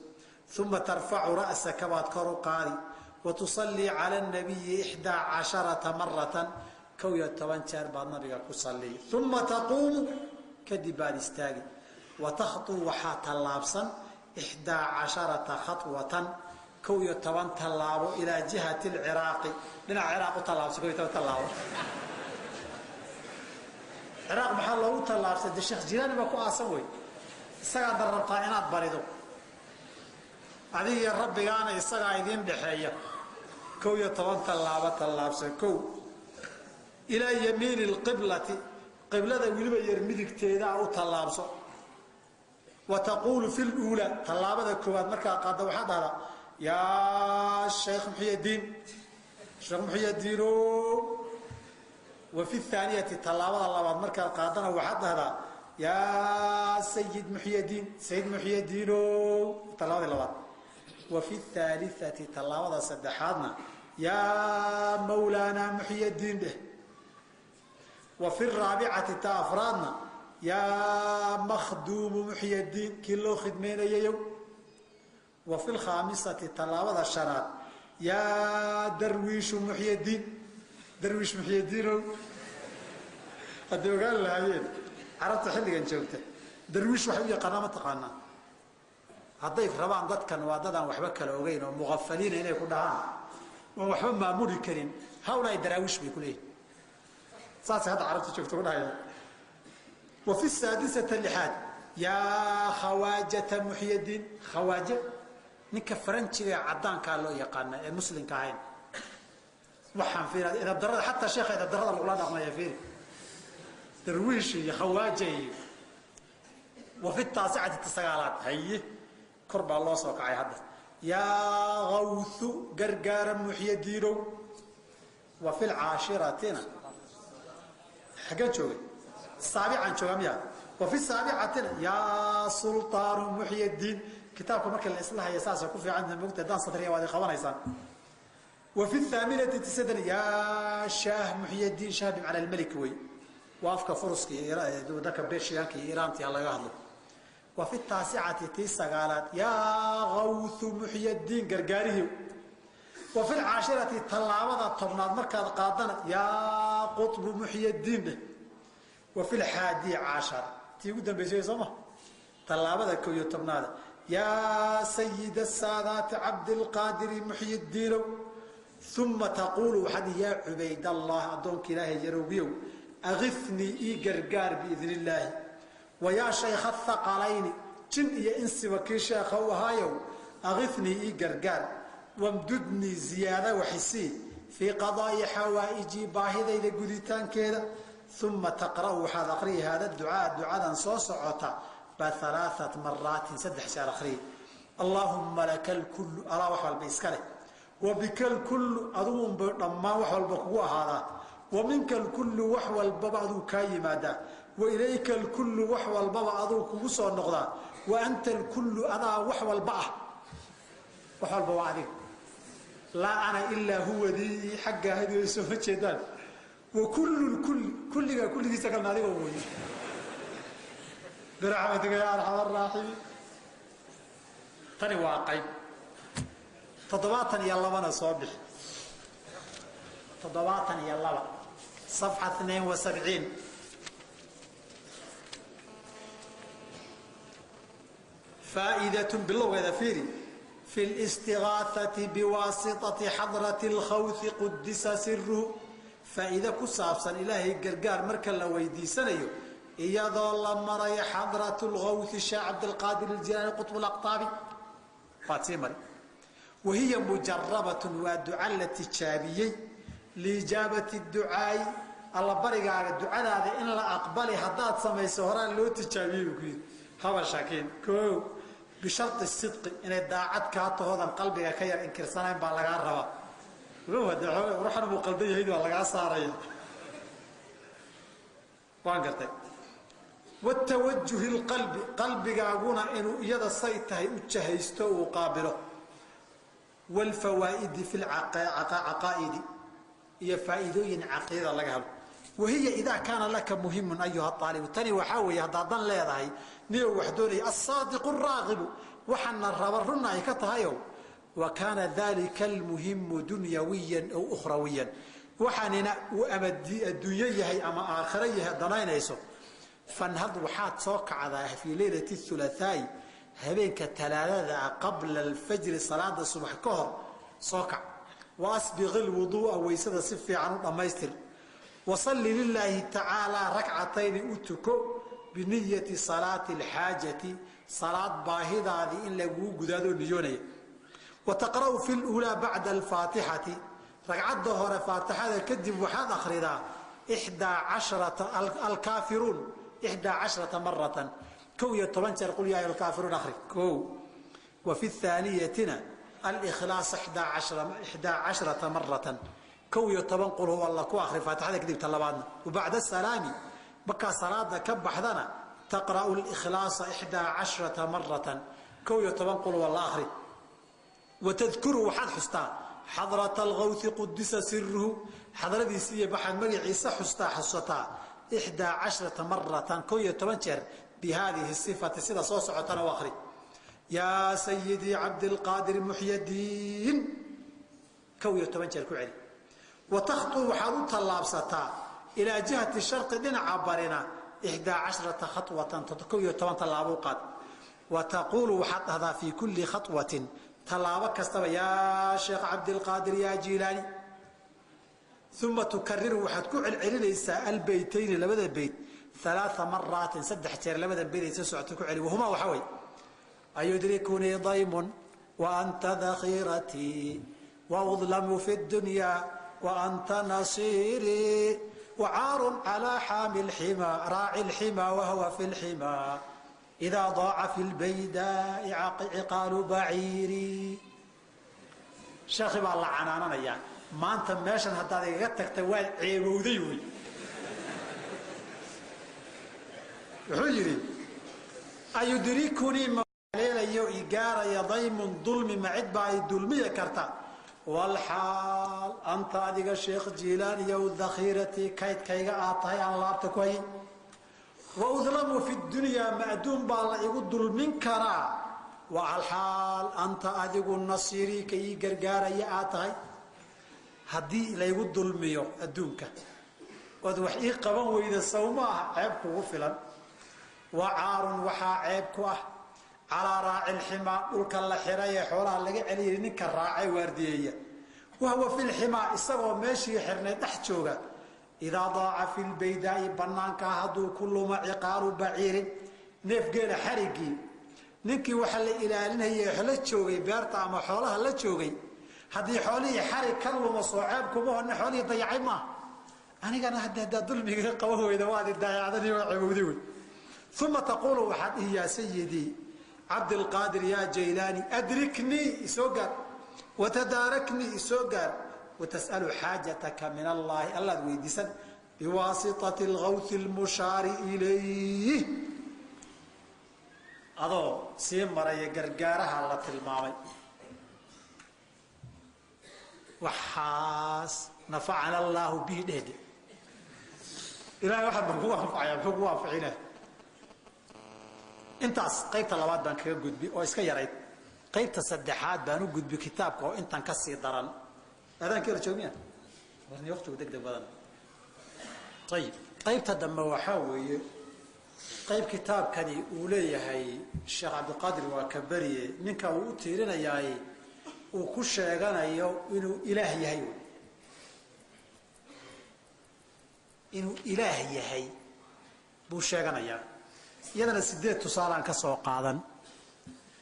ثم ترفع رأسك واتكر قاري وتصلي على النبي 11 مرة كوية توانشار بعد النبي كصلي ثم تقوم كدب الاستاغي وتخطو وحات اللابسا 11 خطوة كوية توان تلابو إلى جهة العراق لنا عراق تلابس كوية توان تلابو عراق محل الله تلابس ده الشيخ جيلاني باكو آسوي الساقا در القائنات باردو عدي الرب قانا الساقا يدين بحية كوية توان تلابس كو إلى يمين القبلة qiblada weliba yar midigteeda u tallaabso وتقول في الأولى طلابة كواد مركا قاد وحد هذا يا شيخ محي الدين شيخ محي الدين وفي الثانية طلابة الله مركا قادنا وحد هذا يا سيد محي الدين سيد محي الدين طلابة الله وفي الثالثة طلابة سدحاتنا يا مولانا محي الدين به وفي الرابعة تافرادنا يا مخدوم محي الدين كيلو خدمين يوم وفي الخامسة تلاوة الشراب يا درويش محي الدين درويش محي الدين قد قال لها عرفت حلقا جوته درويش وحبي قنامة قانا هضيف ربان قد كان واددا وحبك لوغين ومغفلين هنا يكون دهان وحبا مامور الكريم هؤلاء دراويش بيقولين ساسي هذا عرفت شفته هنا وفي السادسة اللحاد يا خواجة محي الدين خواجة نك فرنشي عدان كان له يقانا المسلم كاين وحن فينا إذا بدرد حتى الشيخ إذا بدرد الأولاد ما يفير درويشي خواجة وفي التاسعة التسعالات هي قرب الله سوك عي حدث يا غوث قرقار محي الدين وفي العاشرة حاجة شوي السابعة شواميا وفي السابعة يا سلطان محي الدين كتابكم مركز الإصلاح يساس يكون في عندنا مقطع دان صدرية وهذه خوان إيسان وفي الثامنة تسدن يا شاه محي الدين شاه على الملك وي وافك فرسكي ذاك بيرشيانكي إيرانتي الله يهضر وفي التاسعة قالت يا غوث محي الدين قرقاريه وفي العاشرة طلابة طبنات مركز قادنا يا قطب محي الدين به وفي الحادي عشر تيقول بيجي زما طلابة كويو طبنات يا سيد السادات عبد القادر محي الدين ثم تقول وحد يا عبيد الله أدونك إلهي جروبيو أغثني قرقار بإذن الله ويا شيخ الثقلين جن يا إنسي وكي شيخ وهايو أغثني قرقار وامددني زيادة وحسي في قضاء حوائجي باهذا إذا قدتان كذا ثم تقرأ هذا أخري هذا الدعاء صوص عطا بثلاثة مرات سدح شهر أخري اللهم لك الكل أرى وحوال بإسكاله وبك الكل أظن لما وحوال بقوة هذا ومنك الكل وحوال ببعض كاي ماذا وإليك الكل وحوال ببعض كوسو النقضة وأنت الكل أنا وحوال بقى وحوال بوعدي لا أنا إلا هو ذي حق هذه يسوي شيطان وكل كل دي سكلنا عليه وهو برحمتك يا أرحم الراحمين تاني واقعي تضباطا يلا وانا صابح تضباطا يلا صفحة 72 فائدة باللغة هذا فيري في الاستغاثة بواسطة حضرة الخوث قدس سره فإذا كسابسا إلهي قرقار مركا لويدي سنيو إياذا الله مري حضرة الغوث الشيخ عبد القادر الجيلاني قطب الأقطابي فاتيمري وهي مجربة ودعاء التشابيي لإجابة الدعاء الله برق على الدعاء هذا إن لا أقبل حداد سمي سهران لو تشابيي هذا شاكين كو بشرط الصدق إن الداعات كاتو هذا قلبك كير إنكر سنين بالغا الروا هو دعوة روحنا مو قلبي هيدو والله صارية وانقرتي والتوجه القلب قلبك أقونا إنه يدا صيته وجهيسته وقابله والفوائد في العقائد هي فائدين عقيدة لك وهي إذا كان لك مهم أيها الطالب الثاني وحاول هذا لا يضعي نيو وحدوني الصادق الراغب وحنا الربرنا يكتهايو وكان ذلك المهم دنيويا أو أخرويا وحننا وأمد الدنيا هي أما آخرية دناين يسوع فانهض وحات صوك على في ليلة الثلاثاء هبينك الثلاثة قبل الفجر صلاة الصبح كهر صوكع وأسبغ الوضوء ويسد صفي عنه ما يستر وصل لله تعالى ركعتين أتكو بنية صلاة الحاجة صلاة باهظة هذه إن لقوا قدادو نجوني وتقرأ في الأولى بعد الفاتحة ركعت ظهر فاتحة كذب وحاد أخرها 11 الكافرون 11 مرة كو يتبنجر قل يا الكافرون أخرج كو وفي الثانية الإخلاص 11 مرة كو يتبنقل هو الله كو أخرج فاتحة كذب تلبادنا وبعد السلام بكى صلاة كبحذنا تقرأ الإخلاص 11 مرة كو يتبنقل هو الله أخرج وتذكروا حد حستا حضرة الغوث قدس سره حضرة دي سيئة بحد مجي عيسى حستا حستا 11 مرة كو يتبنجر بهذه الصفة سيدة صوص عطنا واخري يا سيدي عبد القادر محي الدين كو يتبنجر كعلي وتخطو حروت اللابستا إلى جهة الشرق دين عبرنا 11 خطوة كو يتبنجر اللابوقات وتقول وحط هذا في كل خطوة تلابك استوى يا شيخ عبد القادر يا جيلاني ثم تكرر وحتكون عليليس البيتين لبدا البيت 3 مرات 3 جير لبدا البيت سسعتك علي وهما وحوي أيدركني ضيم وأنت ذخيرتي وأظلم في الدنيا وأنت نصيري وعار على حامي الحمى راعي الحمى وهو في الحمى إذا ضاع في البيداء عقال بعيري شيخي بالله عنانا يعني ما أنت ماشان هذا يقتك توال عيبوديوي حجري أيدركني ما ليلة يو إيجار يا ضيم ظلم معد باي ظلمية كرتا والحال أنت أديك الشيخ جيلاني يو ذخيرتي كيد كيغا آطاي عن لابتكوي وأظلم في الدنيا مأدوم بالله يقول ظلمين كرا والحال أنت أديك النصيري كي قرقار يا آطاي haddii laygu dulmiyo adduunka ood wax ii qaban weyda sawmaha ceeb kugu filan wacaarun waxaa ceeb ku ah calaa raaci lximaa dhulka la xiray ee xoolaha laga celiyay ninka raacay waardiyeeya wahuwa fi lximaa isagoo meeshii xirnay dhex jooga idaa daaca fi lbaydaa'i bannaankaa hadduu ku luma ciqaalu baciirin neefgeela xarigii ninkii waxa la ilaalinayay la joogay beerta ama xoolaha la joogay haddii xoolihii xarig ka luma soo ceeb kuma hodna xoolihii dayacay maaha anigana haddaa dulmiga qaban weyda waad dayacdani waa cebowdi wey uma taquulu waxaad dhihi yaa sayidii cabdilqaadir yaa jaylaani adriknii isoo gaar watadaaraknii isoo gaar watas'alu xaajataka min allaahi allaad weydiisan biwaasitati algawthi almushaari ilayh adoo sii maraya gargaaraha la tilmaamay waxaas nafacana allaahu bihi dhehde ilahay waxaad baan kugu anfacaya muxuu kugu anficina intaas qaybta labaad baan kaga gudbi oo iska yarayd qaybta saddexaad baan u gudbi kitaabka oo intan ka sii daran aadaanka la joogmiya warni waqtigu degdeg badan ayib qaybta dambe waxaa weeye qayb kitaabkani uu leeyahay sheekh cabdiqaadir waa ka beriye ninka uu u tiirinayaay uu ku sheeganayo inuu ilaah yahay inuu ilaah yahay buu sheeganayaa iyadana 8 tusaalaan ka soo qaadan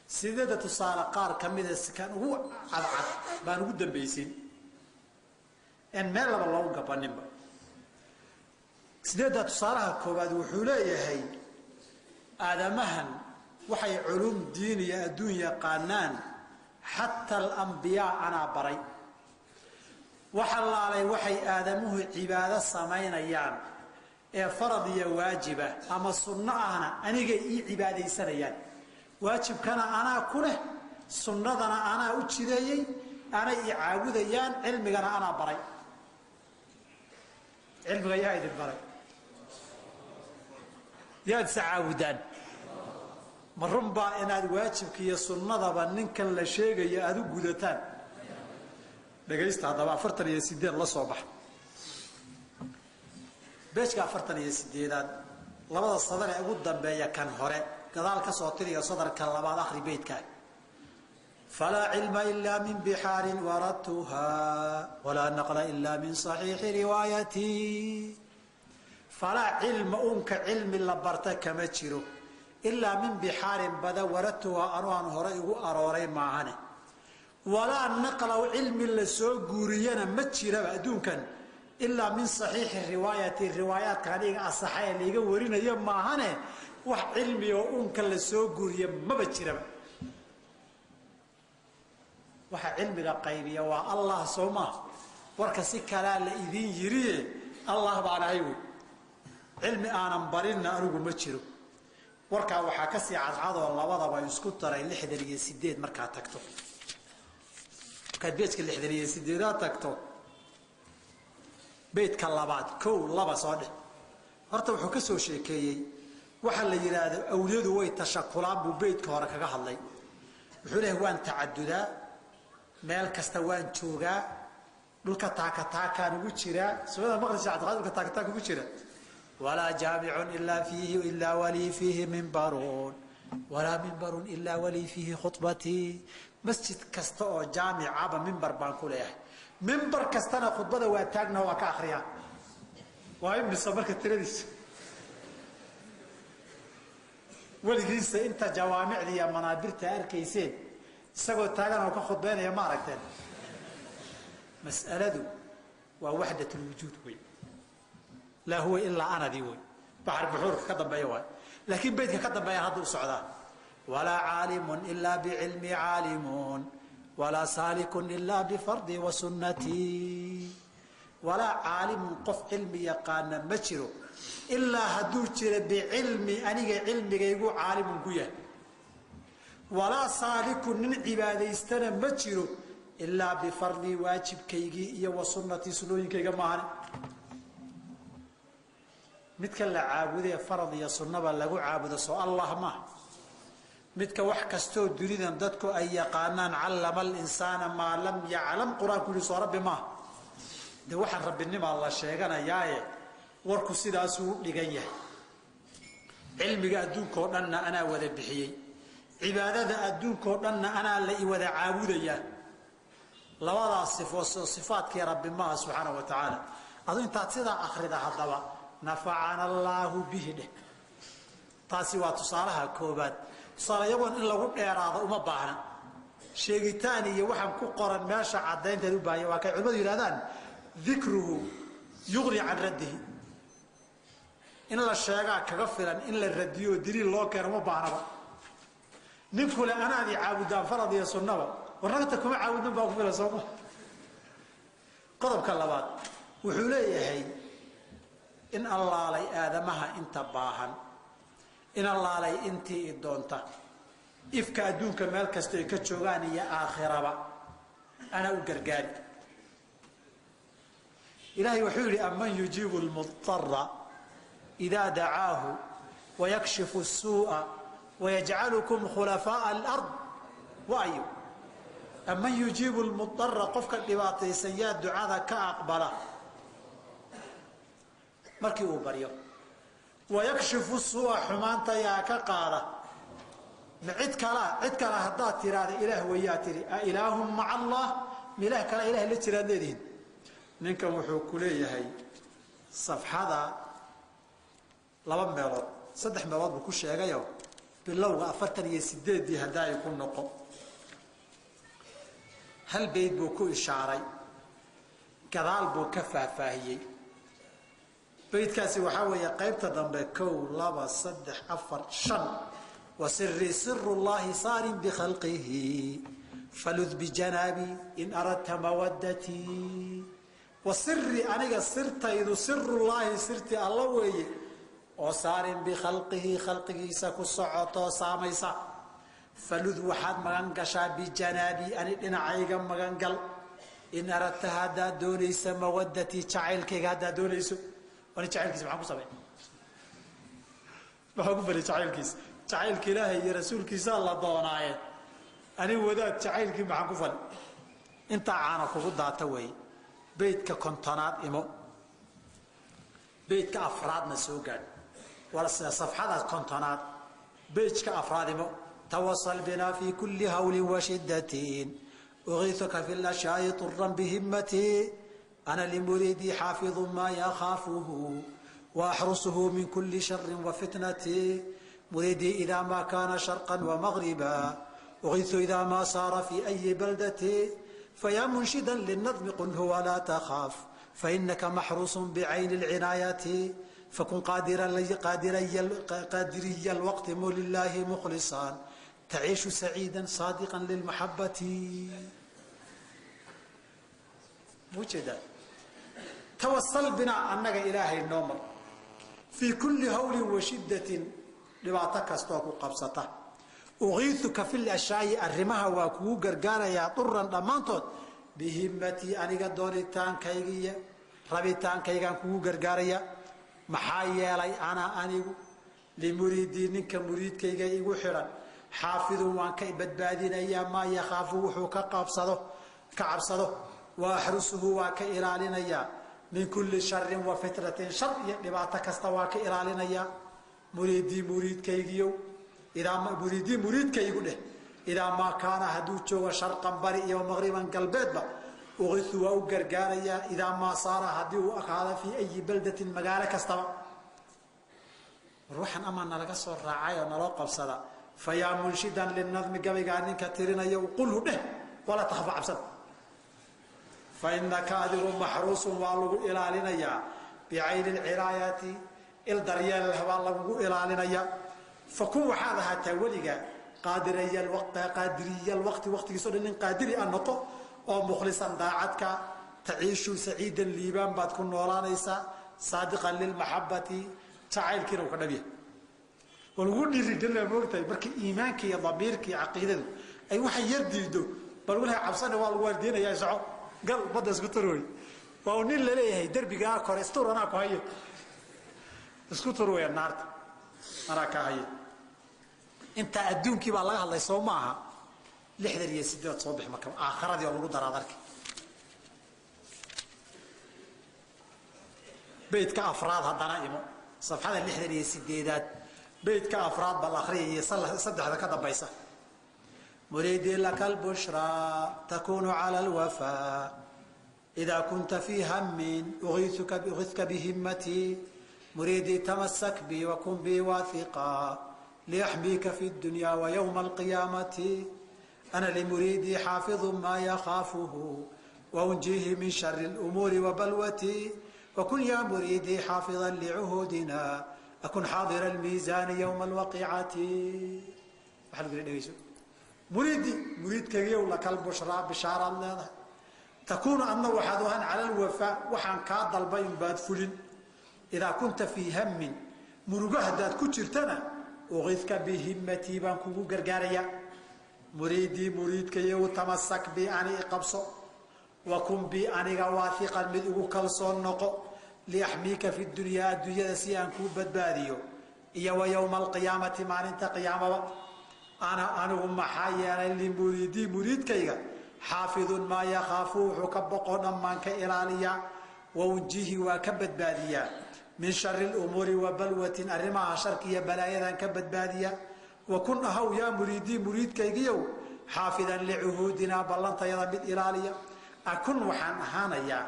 8 tusaale qaar ka mid ah kan ugu cadcad baan ugu dambaysin in meel laba loo gabaninba 8 tusaalaha koobaad wuxuu leeyahay aadamahan waxay culum diin iyo adduun yaqaanaan حتى الأنبياء أنا بري وحل علي وحي آدمه عبادة سمين أيام فرض واجبة أما السنة أنا جاي عبادة سنيان واجب كان أنا كله سنة أنا أتشدي أنا يعود أيام علم أنا بري علم غياء البري يا سعودان marunbaa inaad waajibka iyo sunnadaba ninkan la sheegayo aad u gudataan dhagaysta haddaba 48 la soo bax beejka 48aad labada sadar ee ugu dambeeya kan hore gadaal ka soo tiriyo sadarka labaad akhri beedka فلا علم إلا من بحار وردتها ولا نقل إلا من صحيح روايتي فلا علم أنك علم لبرتك مجره إلا من بحار بدا وردتها أروان هرئه أروري معاني ولا نقل علم لسو قورينا مجره أدون كان ilaa min saxiixi riwaayati riwaayaadka aniga asaxay ee laiga warinayo maahane wax cilmi oo unka la soo guuriya maba jiraba waxa cilmiga qaybiya waa allah soo ma warka si kala la idin yiriye allah baan ahay cilmi aanan barinna anigu ma jiro warka waxa ka sii cadcadoo labadaba isku taray 68 marka tagto ka beedka 68 tagto beedka labaad kow laba soo dhig horta wuxuu ka soo sheekeeyay waxa la yiraahdo awliyadu way tashakulaan buu beedka hore kaga hadlay wuxuu leeyahay waan tacadudaa meel kasta waan joogaa dhulka taaka ugu jira soo maqlisi dhulka taaka ugu jira wala jaami'un illa fihi illa wali fihi minbarun wala minbarun illa wali fihi khutbati masjid kasta oo jaami'a ba minbar baan ku leeyahay minbar kastana khutbada waa taagna waa ka akhriya waa in sabarka tiradiis waligiisa inta jawaamicda iyo manaabirta arkayseen isagoo taagan oo ka khudbeynaya ma aragteen mas'aladu waa wahdatul wujuud way la huwa illa ana di way bahar buhur ka dambeeyo way laakiin beedka ka dambeeya hadda u socdaa wala aalimun illa bi ilmi aalimun wala salikun illa bi fardi wa sunnati wala aalimun qof ilmi yaqaan ma jiro illa hadu jira bi ilmi aniga ilmigaygu aalimun ku yahay wala salikun min ibadaystana ma jiro illa bi fardi waajibkaygi iyo wa sunnati sunooyinkayga maahan midka la caabuday farad iyo sunnaba lagu caabudo soo Allah ma midka wax kasto dunidan dadku ay yaqaanaan allama al-insana ma lam ya'lam quraanku soo rabbi ma de waxa rabbinima Allah sheeganayaaye warku sidaas uu dhigan yahay cilmiga adduunka oo dhanna ana wada bixiyay cibaadada adduunka oo dhanna ana la i wada caabudaya labadaas sifaadkii rabbi ma subhanahu wa ta'ala adu inta sida akhrida hadaba nafa'ana allah bihi taasi waa tusaalaha koobaad salayawan in lagu dheeraado uma baahna sheegitaan iyo waxan ku qoran meesha cadeynta u baahan waa kay culimadu yiraahdaan dhikruhu yughni an raddihi in la sheega kaga filan in la radiyo diriil loo keeno ma baahna ninku la anaadi caabudaan farad iyo sunnaba warnagta kuma caawudin baa ku filan soo qodobka labaad wuxuu leeyahay in Allah lay aadamaha inta baahan in Allah lay intii doonta ifka adduunka meel kasta ay ka joogaan iyo aakhiraba ana u gargaari ilaahi wuxuu yiri amman yujibu al-mudtarra idha da'aahu wa yakshifu as-su'a wa yaj'alukum khulafa'a al-ard wa ayu amman yujibu al-mudtarra qofka dhibaataysan yaa ducada ka aqbala markii uu bariyo wayakshifu su'a xumaanta yaa ka qaada cid kala hadaa tiraada ilaah wayaa tiri ilaahum ma allah ilaah kala ilaah la tiraadeen ninkan wuxuu ku leeyahay safxada laba meelood saddex meelood buu ku sheegayo bilowga 48 hadaa ay ku noqo hal beed buu ku ishaaray gadaal buu ka faahfaahiyay beedkaasi waxa weeye qaybta dambe 1 2 3 4 5 وسر سر الله صار بخلقه فلذ بجنابي إن أردت مودتي وسر أنا سرت إذا سر الله سرت الله وي وصار بخلقه خلقه سكسعط ساميسا فلذ واحد مغنقشا بجنابي أنا عيقا مغنقل إن أردت هذا دونيس مودتي تعيلك هذا دونيس وانا تعيلك سبحانه سبحانه بحكم فلي تعيلكيس تعيلك إلهي يا رسولك الله ضونايت أنا وذات تعيلك معك فل أنت عانك وضع توي بيتك كونتونات إمو بيتك أفراد نسوقان ولا صفحة كونتونات بيتك أفراد إمو توصل بنا في كل هول وشدة أغيثك في الأشياء طرا بهمتي أنا لمريدي حافظ ما يخافه وأحرسه من كل شر وفتنة مريدي إذا ما كان شرقا ومغربا أغيث إذا ما صار في أي بلدة فيا منشدا للنظم قل هو لا تخاف fainaka maxruusun bicayni lcinaayati fakun qaadiriya alwaqti lilaahi mukhlisan taciishu saciida saadiqa lilmaxabati. mujeeda tawasal binaa annaga ilaahay noo mar fii kulli hawlin wa shiddatin dhibaato kastoo ku qabsata. ugiituka fi lashaayi arrimaha waa kugu gargaarayaa duran dhammaantood bihimatii aniga doonitaankaygiiyo rabitaankaygaan kugu gargaaraya. maxaa yeelay ana anigu limuriidii ninka muriidkayga igu xidhan xaafidun waan ka badbaadinayaa maa yakhaafu wuxuu ka cabsado wa axrusuhu waa ka ilaalinayaa min kulli sharin wa fitnatin shar iyo dhibaato kasta waa ka ilaalinayaa. muriidii muriidkaygu dheh idaa maa kaana hadduu joogo sharqan bari iyo maqriban galbeedba uqisu waa u gargaarayaa idaa maa saara haddii uu akaado fii ayi baldatin magaalo kastaba. ruuxan ama nalaga soo raacay oo naloo qabsada fayaa munshidan linadmi gabaygaa ninka tirinaya qulhu dheh walaa takhfa cabsada. fainaka adigu maxruusun waa lagu ilaalinayaa bicayni lciraayati il daryeel baa lagugu ilaalinayaa. fakun waxaad ahaataa weliga qaadiriya alwaqti waqtigiiso dhan nin qaadiri a noqo oo mukhlisan daacadka taciishu saciidan liibaan baad ku noolaanaysaa saadiqan lilmaxabati jacaylkiina uu ka dhabya. waa lagu dhiirigelina moogtahay marka iimaanka iyo damiirka iyo caqiidadu ay waxay yar diido bal walaha cabsana waa lagu waardiinayaa soco gal badda isku turwey waa uu nin laleeyahay derbigaa kore istur anaa ku hayo isku turweya naarta anaa ka hayo. intaa adduunkii baa laga hadlay soo maaha 68 soo bix marka aakhiradii oo lagu daraad arkay. beydka afraad haddana imo safxada 68aad beydka afraad bal akhriyay saddexda ka dambaysa. muriidi laka albushraa takunu cala alwafa idaa kunta fii hammin ugiiثka bihimmatii muriidi tamasak bi wakun bi waahiqa liyaxmiika fi اdunya wayowma alqiyaamati. أنا لمريدي حافظ ما يخافه وأنجيه من شر الأمور وبلوتي وكن يا مريدي حافظا لعهودنا أكن حاضر الميزان يوم الوقيعة. مريد كيو لك البشرى بشارة الله تكون أنه وحدها على الوفاء وحن كاد البين باد فلن إذا كنت في هم مرقهدات كترتنا أغيثك بهمتي بانكو قرقاريا. muriidii muriidkayo tamasak bi ani qabso wakun bi aniga waahiqan mid ugu kalsoon noqo liyaxmiika fi dunyaa adduunyada si aan kuu badbaadiyo iyo wa yowma alqiyaamati maalinta qiyaamaba. anigu maxaa yeelay limuriidii muriidkayga xaafidun maa yakhaafu wuxuu ka boqo dhammaan ka ilaaliyaa waunjihi waa ka badbaadiyaa min shari lumuuri wa balwatin arrimaha sharki iyo balaayadan ka badbaadiya. wakun ahaw yaa muriidii muriidkaygiyow xaafidan licuhuudinaa ballantayada mid ilaaliya. akun waxaan ahaanayaa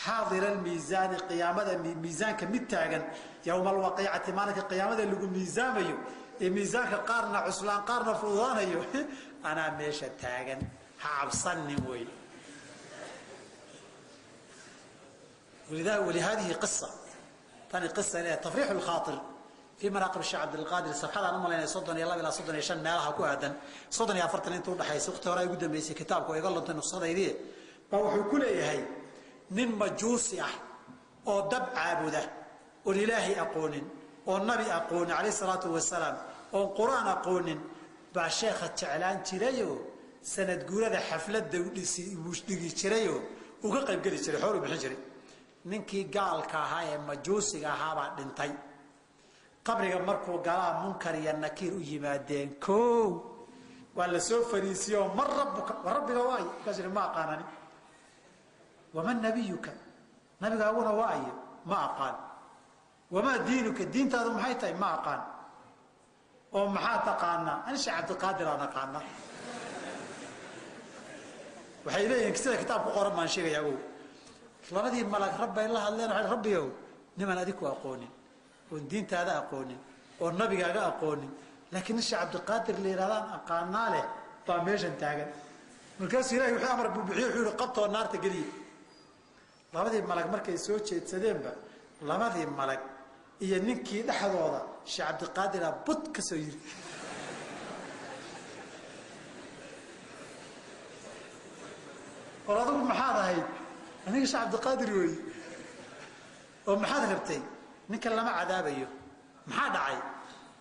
xaadira almiisaani qiyaamada miisaanka mid taagan yowma alwaqiicati maalinka qiyaamada lagu miisaamayo ee miisaanka qaarna cuslaan qaarna fududaanayo anaa meesha taagan ha cabsanin wey. ولهذه قصة ثاني قصة إليها تفريح الخاطر في مناقب الشيخ عبد القادر صفحة أنا مالين صدق يلا بلا صدق يشان مالها كوهدن صدق يا فرت لين تقول حيث اختي وراي قدام بيسي كتابك ويقول أنت نص هذا يديه فوحي كل هي نين مجوسي أو دب عابده والإله أقون والنبي أقون عليه الصلاة والسلام والقرآن أقون بعشيخ التعلان تريو سنة قولة ذا حفلة دولسي مشتقي تريو وقيب قلي تري حور بحجري ninkii gaalka ahaa ee majuusiga ahaabaa dhintay qabriga markuu galaa munkar iyo nakiir u yimaadeen koow waa la soo fariisiyo mar rabbiga waay kaasina ma aqaanani waman nabiyuka nabigaaguna waay ma aqaan wama diinuka diintaadu maxay tahay ma aqaan oo maxaa taqaanaa ana sheekh cabdiqaadir aan aqaana waxay leeyihiin sida kitaabku qoran baan sheegayaa labadii malag rabbay la hadleen rabbiyow niman adiku aqoonin oo diintaada aqoonin oo nabigaaga aqoonin laakiin sheekh cabdiqaadir leeradaan aqaanaa leh baa meeshan taagan markaas ilaahay wuxuu amar buu bixiyo wuxuu qabto naarta galiye labadii malag markay soo jeedsadeenba labadii malag iyo ninkii dhexdooda Sheekh Cabdiqaadir bud ka soo yiri qoradu maxaad ahayd aniga Sheekh Cabdiqaadir way oo maxaad rabtay ninka lama cadaabayo maxaa dhacay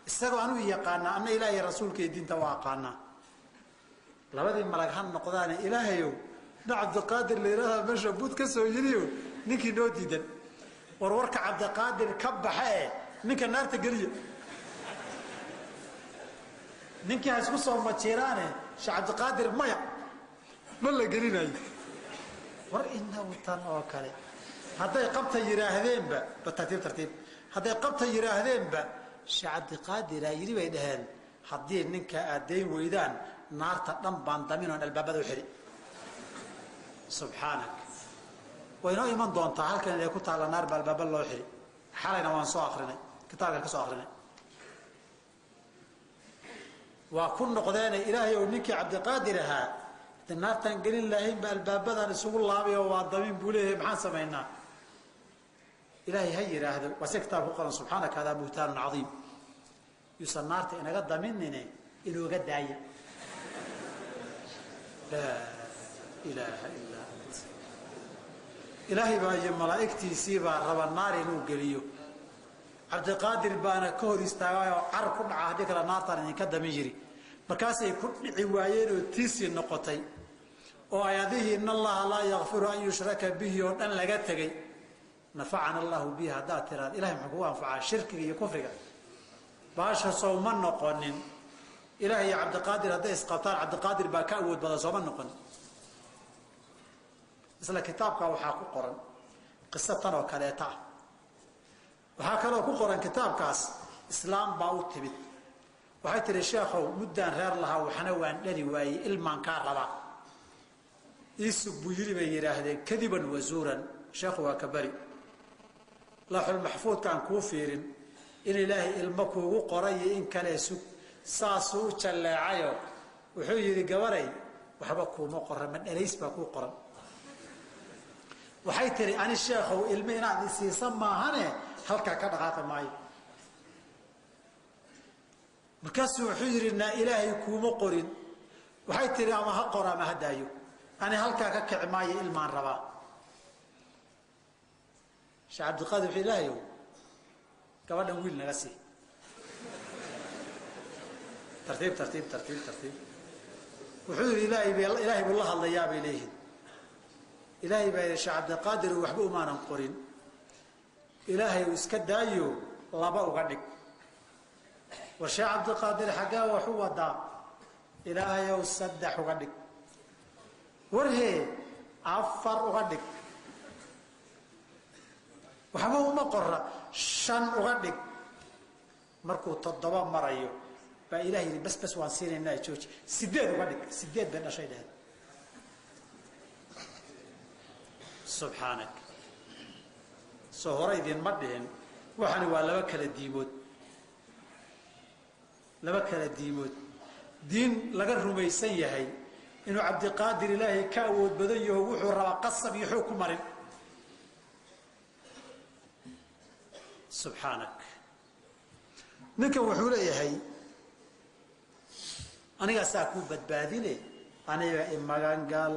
isagoo aanu yaqaan anna ilaahay rasuulka diinta waa aqaana labadii malag han noqdaan ilaahayow Cabdiqaadir leeraha meesha bud ka soo yiriyo ninkii noo diidan warwarka Cabdiqaadir ka baxay ninka naarta galiyo ninkii isku soo majeeraane Sheekh Cabdiqaadir maya ma la gelinayo war inna tan oo kale haday qabta yiraahdeenba tartiib haday qabta yiraahdeenba Sheekh Cabdiqaadir yiri bay dhaheen hadii ninka aadeyn weydaan naarta dhan baan daminaan albaabada u xiri subhaanak wayna iman doontaa halkan ay ku taala naar albaaba loo xiri xalayna waan soo akhrinay kitaabka ka soo akhrinay waa ku noqdeen ilaahay oo ninkii Cabdiqaadir ahaa naartan gelin lahayn ba albaabadan isugu laabay oo waa damin buuleeyay maxaan sameeynaa ilaahay hay yiraahdo wasaktaa ku qoran subhanaka hada buhtaan aziim yusannaarta inaga daminine inooga daaya la ilaaha illa anta ilaahay baa iyo malaa'iktiisii baa raba naar inuu geliyo Cabdiqaadir baana ka hor istaagay oo car ku dhaca hadii kala naartan idinka damin jiri markaas ay ku dhici waayeen oo tiisi noqotay oo ayadihi inna allaha la yaghfiru an yushraka bihi oo dhan laga tagay nafa'ana allah biha daatiran ilaahay muxuu anfaa shirkiga iyo kufriga baasha soo ma noqonin ilaahay Cabdiqaadir haday isqabtaan Cabdiqaadir baa ka awood badan soo ma noqon isla kitaabka waxa ku qoran qisatan oo kale taa waxa kale oo ku qoran kitaabkaas islaam baa u timid waxay tiri sheekhow muddaan reer lahaa waxna waan dhali waayey ilmaan ka raba isug buu yiri bay yiraahdeen kadiban wazuuran sheekhu waa kabari lahul mahfuud kan ku fiirin in ilaahay ilma kuugu qoray in kale sug saasuu jallaacayo wuxuu yiri gabaray waxba kuuma qoran ma dhaleys baa ku qoran waxay tiri ani sheekhow ilma inaad isiisan maahane halka ka dhaqaaqay maayo markaasuu wuxuu yiri na ilaahay kuuma qorin waxay tiri ama ha qora ma hadaayo ani halka ka kicmaayo ilmaan raba Sheekh Cabdiqaadir ilaahay gabadhan wiil naga sii tartiib wuxuu yiri ilaahay buu la hadlayaa bay leeyihiin ilaahay baa Sheekh Cabdiqaadir waxba uma aanan qorin ilaahay uu iska daayo laba uga dhig وشيخ عبد القادر حقا وحوضا إلهي وصدح وغدك ورهي عفر وغدك وحمو مقرة شن وغدك مركو تضبا مرأيو فإلهي بس وانسيني الناي تشوش سديد وغدك سديد بين شيء ده سبحانك سهوري دين مدهن وحني ولا وكل الديمود laba kala diimood diin laga rumaysan yahay inuu Cabdiqaadir ilaahay ka awood badan yahay wuxuu rabaa qasab iyo xog ku marin subhanak ninka wuxuu leeyahay aniga saa ku badbaadine aniga imagangal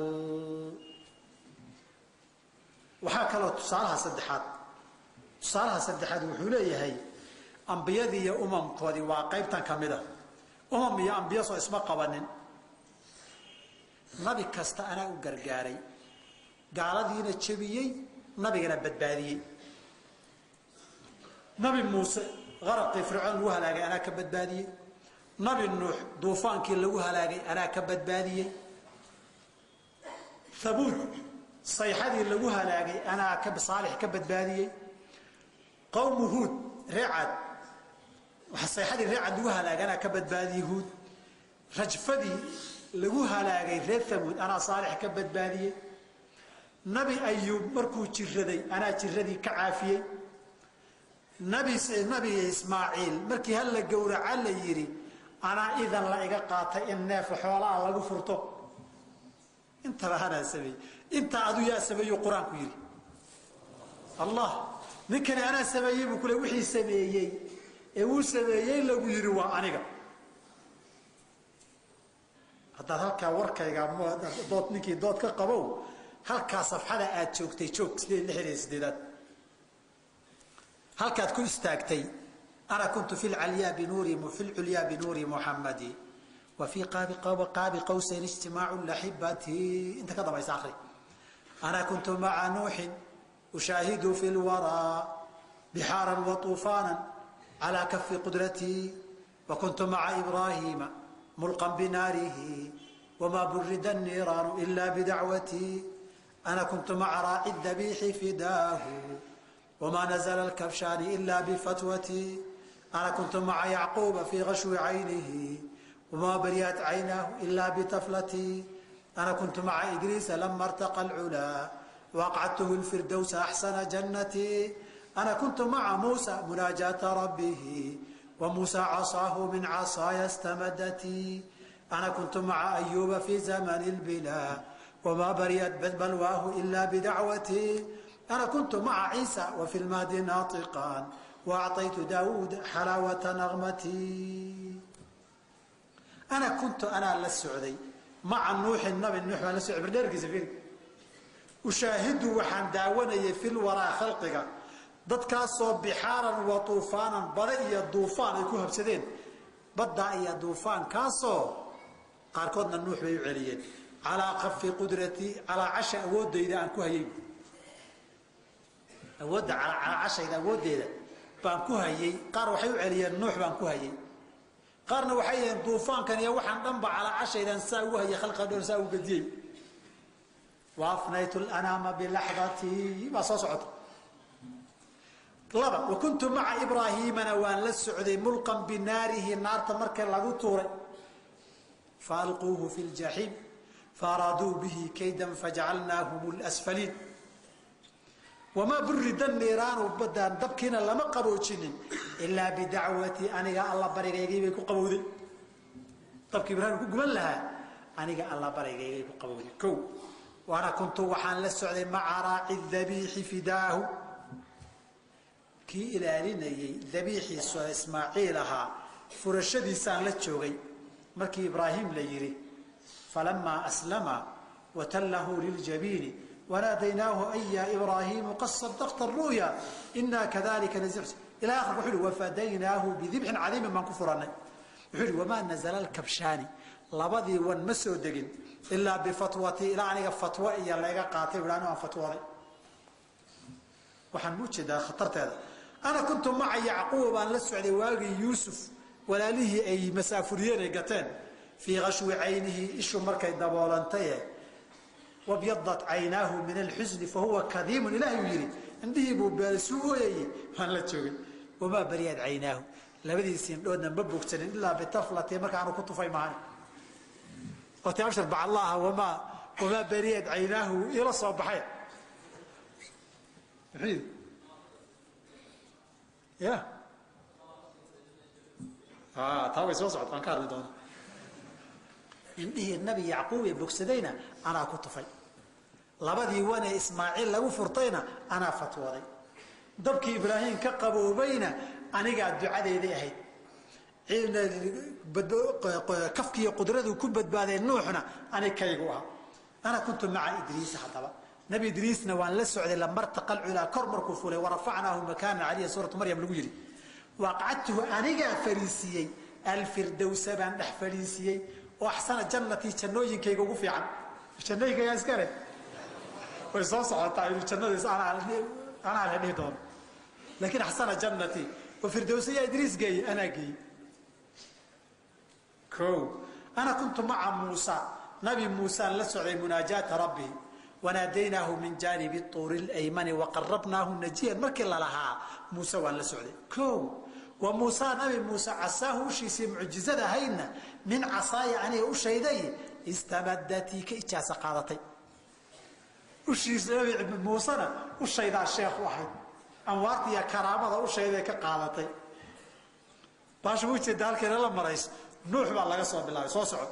waxa kale oo tusaalaha saddexaad wuxuu leeyahay أنبياء يا كودي واقعيبتان كاميدا يا أنبياء سو اسمه قوانين نبي كستا أنا وقرقاري قال دينا تشبيي نبي أنا بدبادي نبي موسى غرق فرعون وهلاقي أنا كبدبادي نبي نوح دوفان كي وهلاقي أنا كبدبادي ثبوت صيحدي اللي وهلاقي أنا كبصالح كبدبادي قوم هود رعد وحصيحدي رعد وهلاقي أنا كبدبادي هود رجفدي لغوها لاغي ريد ثمود انا صالح كبد باديه نبي ايوب مركو جردي انا جردي كعافيه نبي اسماعيل مركي هلا غورع لا يري انا اذا لا ايغا قاطay in neef xoolaha lagu furto inta bahana sabay inta adu yaa sabayo quraanku yiri allah ninkani anaa sameeyey buu kule wixii sameeyey ee uu sameeyey lagu yiri waa aniga hadda halka warkayga dood ninkii dood ka qabow halka safxada aad joogtay joog 68 halkaad ku istaagtay ana kuntu fil aliya bi nuri fil ulya bi nuri muhammadi wa fi qaabi qawsayn ijtima'u lahibati inta ka dabaysa akhri ana kuntu ma'a nuh ushahidu fil wara biharan wa tufanan ala kaffi qudrati wa kuntu ma'a ibrahima ملقا بناره وما برد النيران إلا بدعوتي أنا كنت مع راعي الذبيح فداه وما نزل الكبشان إلا بفتوتي أنا كنت مع يعقوب في غشو عينه وما بريت عيناه إلا بطفلتي أنا كنت مع إدريس لما ارتقى العلا وقعدته الفردوس أحسن جنتي أنا كنت مع موسى مناجاة ربه وموسى عصاه من عصاي استمدتي أنا كنت مع أيوب في زمن البلا وما بريت بلواه إلا بدعوتي أنا كنت مع عيسى وفي المهد ناطقا وأعطيت داود حلاوة نغمتي أنا للسعودي مع النوح النبي النوح للسعودي برديرك زفير أشاهد وحن داوني في الوراء خلقك dadkaasoo bixaaran wa tuufaanan bada iyo duufaan ay ku habsadeen badda iyo duufaankaasoo qaarkoodna nuux bay u celiyeen calaa qafi qudrati calaa casha awoodayda aan ku hayay awoodda calaa cashayda awooddeeda baan ku hayay qaar waxay u celiyeen nuux baan ku hayay qaarna waxay yidheen duufaankan iyo waxaan dhanba calaa cashaydan saa ugu hayay khalqa dhoon saa ugu gadiyey wa afnaytu lanaama bilaxdati baa soo socota لبا وكنت مع إبراهيم وان للسعودي ملقا بناره النار تمرك لغطوري فألقوه في الجحيم فأرادوا به كيدا فجعلناهم الأسفلين وما برد النيران وبدا دبكنا لما قبوشنين إلا بدعوتي أنا الله بريغي بيكو قبودي طب كبران قبل لها أنا الله بريغي بيكو قبودي كو وأنا كنت وحان للسعودي مع راعي الذبيح فداه كي ilaalinayay dabiixiisa Ismaaciilaha furashadiisaan la joogay markii Ibraahim la yiri falamma aslama wa tallahu liljabin wanadaynaahu ayya Ibraahim qad saddaqta ar-ru'ya inna kadhalika nazih ila akhir wuxuu wafadaynaahu bidhibhin 'azim man kufurana wuxuu wama nazala al-kabshani labadii wan ma soo degin illa bi fatwati ila aniga fatwa iyo laga qaatay walaano aan fatwaaday waxaan u jeedaa khatarteeda أنا كنت مع يعقوب أن لسعد واقي يوسف ولا له أي مسافرين قتان في غشو عينه إيشو مركي دبولانتيه وابيضت عيناه من الحزن فهو كظيم لا يري عنده ببالسوء فان لا تشوي وما بريت عيناه لا بدي يسين دودنا ببوكتن إلا بطفلة مركي أنا كنت في معي وتعشر مع الله وما بريت عيناه إلى صباحين حين يا تاوي سوسع عن كارد دون إنه النبي يعقوب بوكسدينا أنا كنت في لبدي وانا إسماعيل لو فرطينا أنا فتوضي دبكي إبراهيم كقبوا بينا أنا قاعد دعاء ذي هيد كفكي قدرته كبت بعد نوحنا أنا كيجوها أنا كنت مع إدريس حتى نبي إدريس نوان لسعد لما ارتقى العلا كرمر كفوله ورفعناه مكانا عليه سورة مريم الوجري وقعدته أنا فريسيي الفردوس بان فريسيي وأحسن جنتي جنوين كي يقول في عن جنوين كي يسكره ويصوص على طاير جنوين أنا على هذه دون لكن أحسن جنتي وفردوسية إدريس جاي أنا جاي كو أنا كنت مع موسى نبي موسى لسعد مناجاة ربي وناديناه من جانب الطور الأيمن وقربناه نجيا مركل لها موسى ولا سعودي كو وموسى نبي موسى عصاه شيء معجزة هينا من عصاي يعني وشيدي استمدتي كإجاز قادتي وشيء نبي موسى وشيدا الشيخ واحد أنوارتي يا كرامة وشيدي كقادتي باش موسى دالك لما رئيس نوح بالله قصوا بالله صوصعد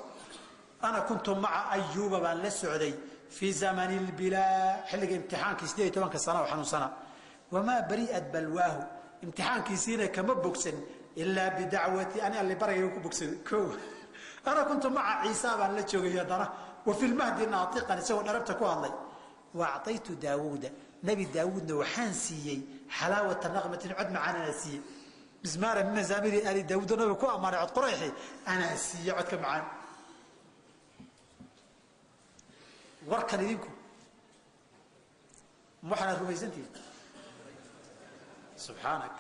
أنا كنت مع أيوب بن السعودي في زمن البلا حلق امتحان كسديه 8 سنة وحنو سنة wamaa bari'at balwaahu imtixaankiisiina kama bogsan ilaa bidacwati ani alli baraya ku bogsaday koo ana kuntu maca ciisa baan la joogay haddana wa fi lmahdi naatiqan isagoo dharabta ku hadlay wa acطaytu daawuuda nebi daawuudna waxaan siiyey xalaawata naqmatin cod macaanana siiyey mismaara min mazaamiri ali daawuudda nabiga ku ammaanay cod qorayxi anaa siiyey codka macaan warkan idinku waxaad rumaysantihiin subxaanak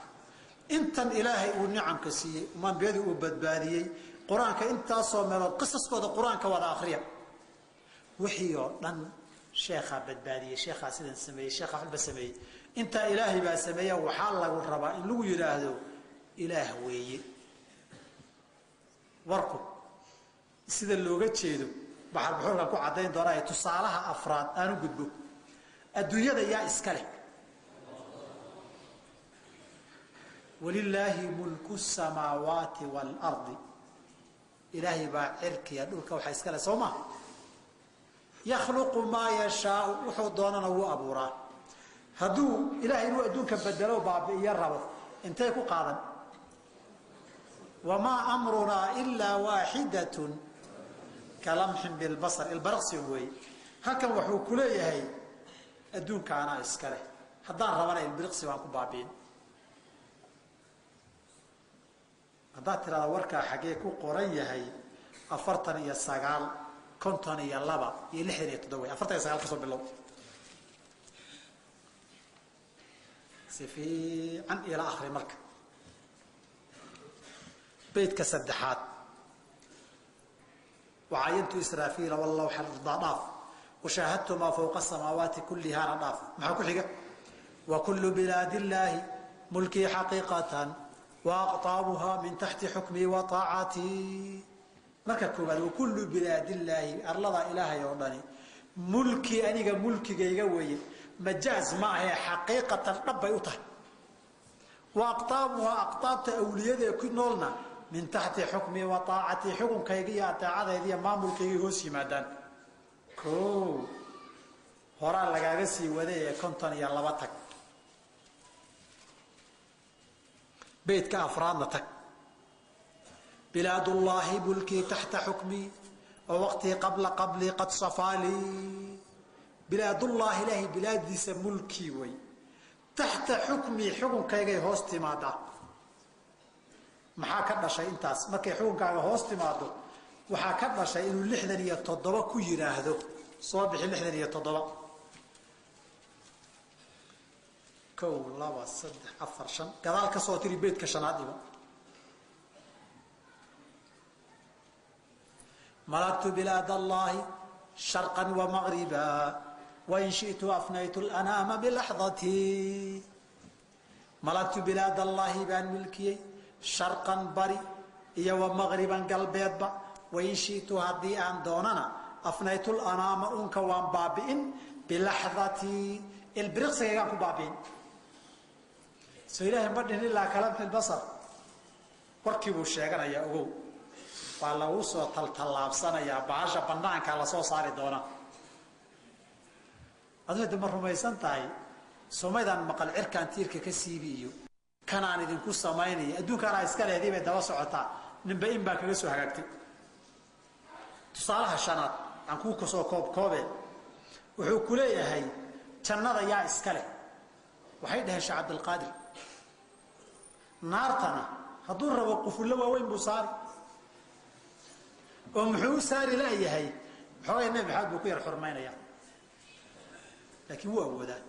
intan ilaahay uu nicamka siiyey ambiyadii uu badbaadiyey qur-aanka intaasoo meelood qisaskooda qur-aanka wada akriya wixii oo dhan sheekhaa badbaadiyey sheekhaa sidan sameeyey sheekhaa waxba sameeyey intaa ilaahay baa sameeya waxaa lagu rabaa in lagu yidhaahdo ilaah weeye warku sida looga jeedo baxar buxuurkan ku caddayn doonaa ee tusaalaha afraad aanu gudbo adduunyada yaa iska leh walilaahi mulku samaawaati waalardi ilaahay baa cirkiya dhulka waxaa iska leh soo maa yakhluqu maa yashaau wuxuu doonana wuu abuuraa hadduu ilaahay inuu adduunka bedelo baabi'iyo rabo intay ku qaadan wamaa amrunaa ilaa waaxidatun kalamxin bilbasar ilbaraqsi weeye halkan wuxuu ku leeyahay adduunka anaa iska leh haddaan rabana ilbiriqsi baan ku baabi'in haddaad tirahda warkaa xaggee ku qoran yahay 49 52 iyo 67 49 kasoo bilow si fiican ila akhri marka beydka saddexaad وعاينت إسرافيل واللوح الضعاف وشاهدت ما فوق السماوات كلها نضاف مع كل حاجة وكل بلاد الله ملكي حقيقة وأقطابها من تحت حكمي وطاعتي مركب وكل بلاد الله أرلض إله يوضاني ملكي أنيق ملكي جيجوي مجاز معه حقيقة رب يطه وأقطابها أقطاب أولياء يكون نولنا من تحت حكمي وطاعتي حكم كيجي أتعاد هذه ما ملكي هو سيمادان كو هراء لجاجسي وذي كنتني يلا بتك بيت كأفراد تك بلاد الله ملكي تحت حكمي ووقتي قبلي قد صفالي بلاد الله إلهي بلاد ديس ملكي وي تحت حكمي حكم كيجي هوستي مادا maxaa ka dhashay intaas markay xukunkaaga hoos timaado waxaa ka dhashay inuu 67 ku yiraahdo soo bixi 67 kow laba saddex afar shan gadaal ka soo tiri beedka shanaad iba malaktu bilad allahi sharqan wa maghriba wa in shi'tu afnaytu al-anama bi lahdati malaktu bilad allahi ban milkiyyi شرقا بري إيا ومغربا قلبيت وإن شئت هدي أن دوننا أفنيت الأنام أنك وان بابئن بلحظتي البرقس يقام بابئن سيلاه مدن إلا كلام في البصر وركبوا الشيغان يا أغو والله وصو تلتلاب سنة يا بعاشا بندانك على صو صاري دونا أدوه دمر رميسان تاي سوميدان مقال عركان تيرك كسيبيو kanaan idinku samaynaya adduunkaana iska leeyahay bay daba socotaa ninba in baa kaga soo hagaagtay tusaalaha shanaad aan ku soo koobe wuxuu ku leeyahay jannada yaa iska leh waxay dhahay Sheekh Abdul Qaadir naartana hadduu rabo qufullo waaweyn buu saari oo muxuu saari leeyahay xoogay nabi maxamed buu ku yar xurmaynaya laakiin wuu awoodaa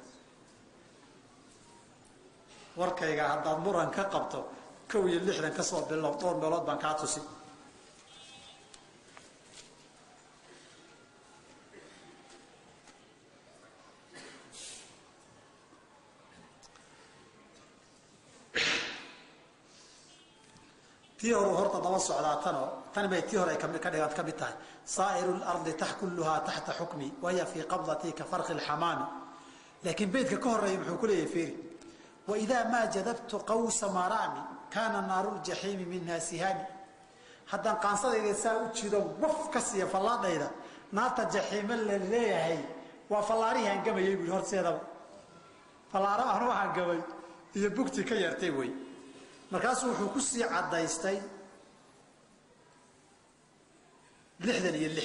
warkayga haddaad muran ka qabto 61 ka soo bilow dhowr meelood baan kaa tusi tii hore horta daba socdaatano tan bay tii hore ka dhigaad ka mid tahay saa'irul ardi tahkulluha tahta hukmi wa hiya fi qabdati ka farq al hamam laakiin beedka ka horeeyo muxuu ku leeyahay fiiri وإذا ما جذبت قوس مرامي كان نار الجحيم منها سهامي حتى قانصد إذا ساوت شيء وفكسي فلا ضيدا نار الجحيم اللي هي وفلاريها إنكم يجيبوا هرت سيدا falaaro aan waxaan gabay iyo bugti ka yartay wey markaasuu wuxuu ku sii caddaystay 66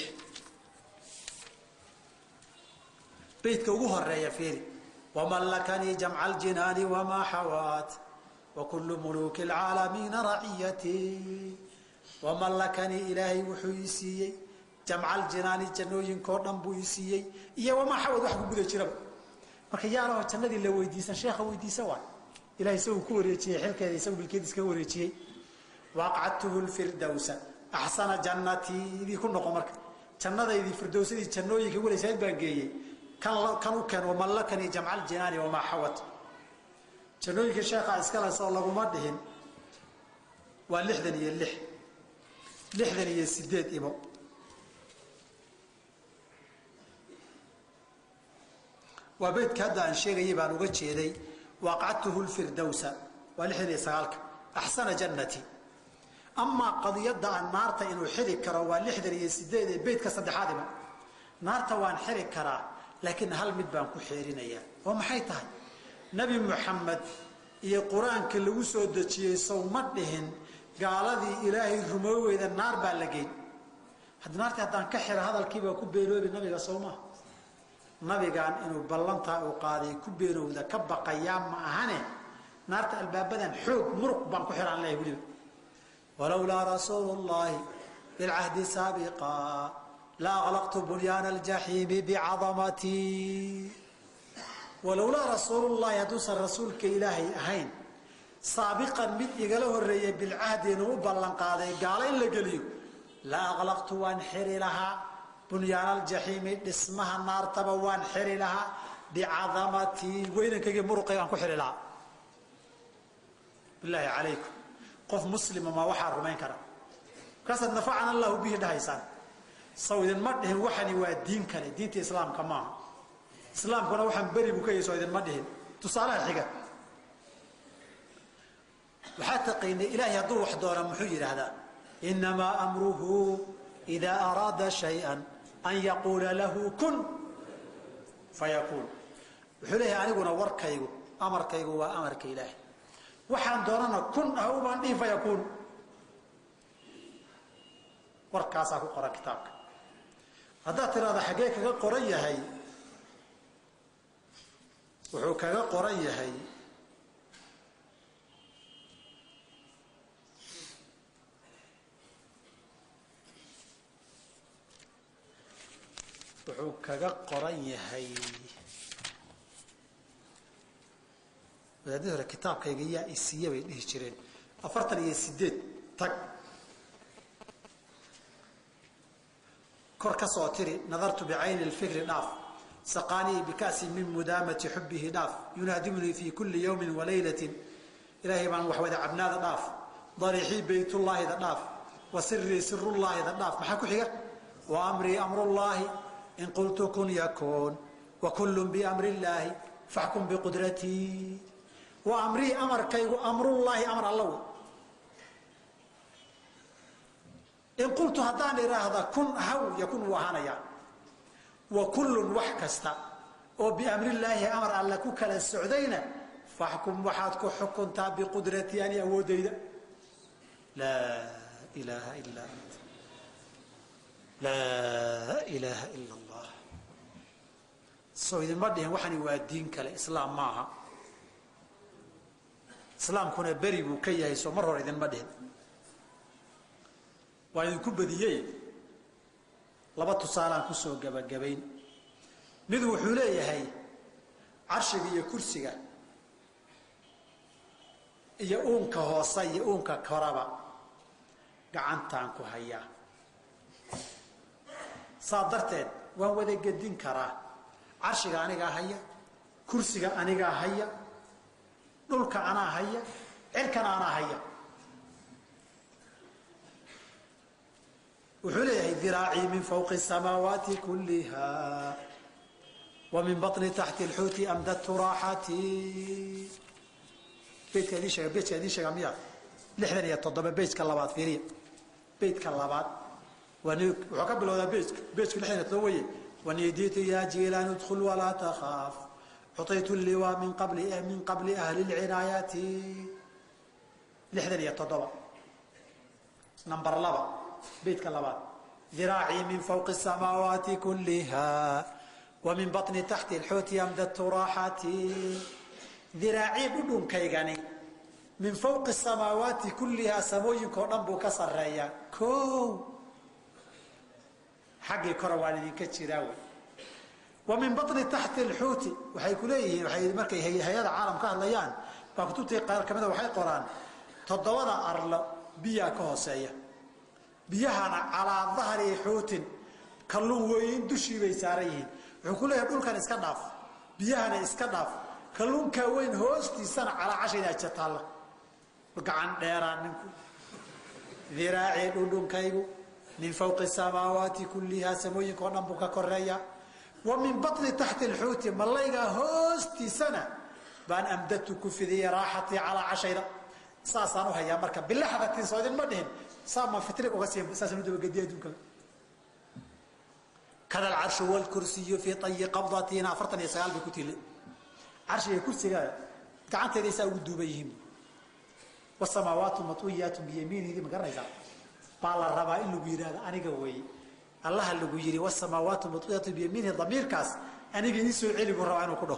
بيتك وجوه الرأي فيري وملكني جمع الجنان وما حوات وكل ملوك العالمين رعيتي وملكني إلهي وحيسي جمع الجنان جنوين كورن بويسي إيا وما حوات وحكو بدا شرب marka yaaro jannadii la weydiisan sheekha weydiisa waa ilaahay soo ku wareejiyay xilkeeda isoo bilkeedis ka wareejiyay waqa'atuhu al-firdawsa ahsana jannati idii ku noqo marka jannadaydii firdawsadii jannooyinka walaysay baan geeyay kan u keen wamallakani jam'al jinani wama hawat jannooyinka sheekha iskala soo lagu ma dhihin waa 66 ibo وبيت كذا أن شيء يبان وجهي وقعته الفردوس والحين سالك أحسن جنتي أما قضية النار تإنه حرك كرا والحذر يسدد بيت كسد حادمة نار توان حرك كرا لكن هل مدبان كحيرين إياه ومحيطها نبي محمد القرآن كل وسود شيء صومتهن قال ذي إلهي الرموي إذا النار بالجين هذا النار تهدان كحر هذا الكيبة كبيرو بالنبي صومه nabigan inuu ballanta uu qaaday ku beenowda ka baqayaan ma ahane naarta albaabadan xoog muruq baan ku xiran leeyahay wili walawla rasulullah bil ahdi sabiqa la aghlaqtu bunyan al jahim bi'azamati walawla rasulullah yadus rasulka ilahi ahayn sabiqan mid igala horeeyay bil ahdi inuu ballan qaaday gaala in la galiyo la aghlaqtu wan xirilaha بنيان الجحيم اسمها النار تبوان حري لها بعظمتي وين كي مرقي أنكو حري لها بالله عليكم قف مسلم ما وحى الرمين كرم كسد نفعنا الله به ده إنسان صويد المده وحني والدين كان دين الإسلام كمان إسلام كنا وحن بري بكي صويد المده تصالح الحاجة وحتى قين إلهي يضر وحدورا محير هذا إنما أمره إذا أراد شيئا أن يقول له كن فيكون وحليه يعني قلنا وركيغو أمركيغو وأمرك إله وحان دورنا كن أو باني فيكون وركاسا قرأ كتابك هذا ترى هذا حقيقة قرية هي وحوكا قرية هي wuxuu kaga qoran yahay wadaadada kitaabkayga yaa isiya bay dhihi jireen 48 tag kor ka soo tiri nadartu bi'ayn al-fikr dhaaf saqani bikasi min mudamati hubbihi dhaaf yunadimuni fi kulli yawmin wa laylatin ilahi man wahwada abnada dhaaf darihi baytullah dhaaf wa sirri sirrullah dhaaf maxaa ku xiga wa amri amrullah إن قلت كن يكون وكل بأمر الله فاحكم بقدرتي وأمري أمر كي أمر الله أمر الله إن قلت هداني هذا كن هو يكون وهانيا وكل وحكستا وبأمر الله أمر الله كوكل السعودين فاحكم وحدك حكمت بقدرتي يعني أودي لا إله إلا أنت لا إله إلا الله سو إذا مدهن وحني وادين كالإسلام معها إسلام كنا بري وكيه سو مرة إذا مدهن وإذا كبديين لبطو صالان كسو جبين مذو حوليه هي عرشك يا كرسيك يا أونك هوصي يا أونك كربا قعنتانكو هيا صادرتين وان ودا قدين كرا عرشيغا انيغا هيا كرسيغا انيغا هيا دولكا انا هيا علكنا انا هيا وحليه ذراعي من فوق السماوات كلها ومن بطن تحت الحوت امددت راحتي بيت هذه شيء مياه لحنا يا تضب بيت كلابات فيري بيت كلابات وقبل هذا بيتك الحين تلوي ونيديت يا جيلان ادخل ولا تخاف عطيت اللواء من قبل أهل العنايات لحدن يتضبع نمبر لبا بيت كلابات ذراعي من فوق السماوات كلها ومن بطن تحت الحوت أمددت راحتي ذراعي بدون كيغاني من فوق السماوات كلها سموين كونبو كسر ريا كو حقي كروالي كتشراوي ومن بطن تحت الحوت وحي كليه وحي مركي هي هذا عالم كهليان فكتبتي قال كمده وحي قران تضوضا ارل بيا كهوسيا بيهانا على ظهر حوت كلون وين دشي بي ساريين wuxuu ku leeyahay dhulkan iska dhaaf biyahana iska dhaaf kalluunka weyn hoostiisana ala cashayda jataala gacan dheeraan ninku diraaci dhudhunkaygu min fawqi samaawaati kulliha samooyinka oo dhan buu ka koreeya wa min batni tahti alhuut malayga hoostiisana baan amdatu ku fidiya raaxati ala cashayda saasaan u hayaa marka bilaxdatin soodin ma dhihin saama fitri uga sii saasan u daba gadiya adduunka كذا العرش والكرسي في طي قبضتنا فرطن يسال بكتيل عرش الكرسي قعدت ليس ودوبيهم والسماوات مطويات بيمينه دي مقريزه قال الربا اللي بيراده انيغا وي الله اللي يجري والسماوات مطويات بيمينه ضمير كاس انيغا يسو علي الربا انو كدو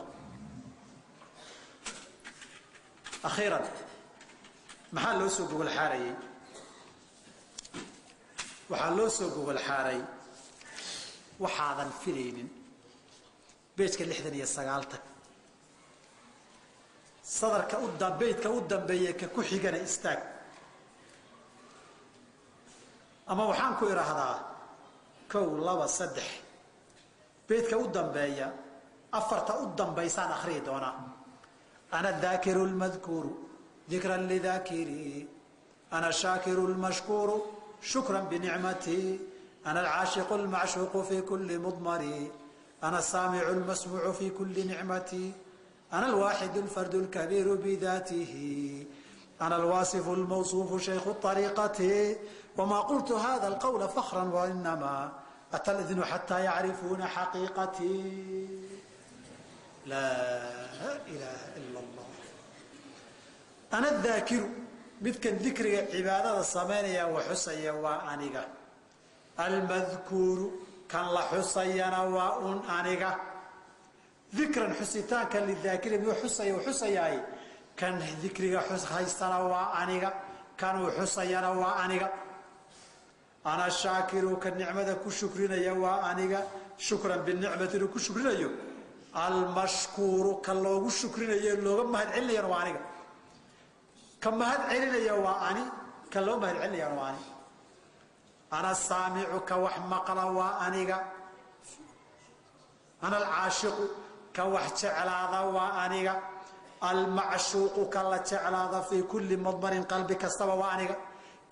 اخيرا محل لو سوق الحاري وحال لو سوق الحاري waxaadan filaynin beedka 69 tag sadarka u dambeeyay u dambeeyay ka ku xigana istaag ama waxaan ku iraahdaa 1 2 3 beedka u dambeeya afarta u dambeysaan akhriyo doona ana dhaakirul madhkur dhikran lidhakiri ana shakirul mashkur shukran bi ni'mati أنا العاشق المعشوق في كل مضمر أنا السامع المسموع في كل نعمتي أنا الواحد الفرد الكبير بذاته أنا الواصف الموصوف شيخ الطريقة وما قلت هذا القول فخرا وإنما أتى الإذن حتى يعرفون حقيقتي لا إله إلا الله أنا الذاكر مثل ذكر عبادة الصمانية وحسية وآنقة المذكور كان لا حسينا وان انيغا ذكرا حسيتان كان للذاكر بحسي وحسياي كان ذكرها حسينا وانيغا كانوا حسينا وانيغا انا الشاكر كالنعمه كشكرنا يا وانيغا شكرا بالنعمه كشكرنا يا المشكور كاللوغ شكرنا يا لوغ ما عليا وانيغا كما هاد عليا واني كاللوغ ما عليا واني أنا السامع كوحمقنا وأنيقا أنا العاشق كوحشعلاذا وأنيقا المعشوق كالتشعلاذا في كل مضمر قلبك استوى وأنيقا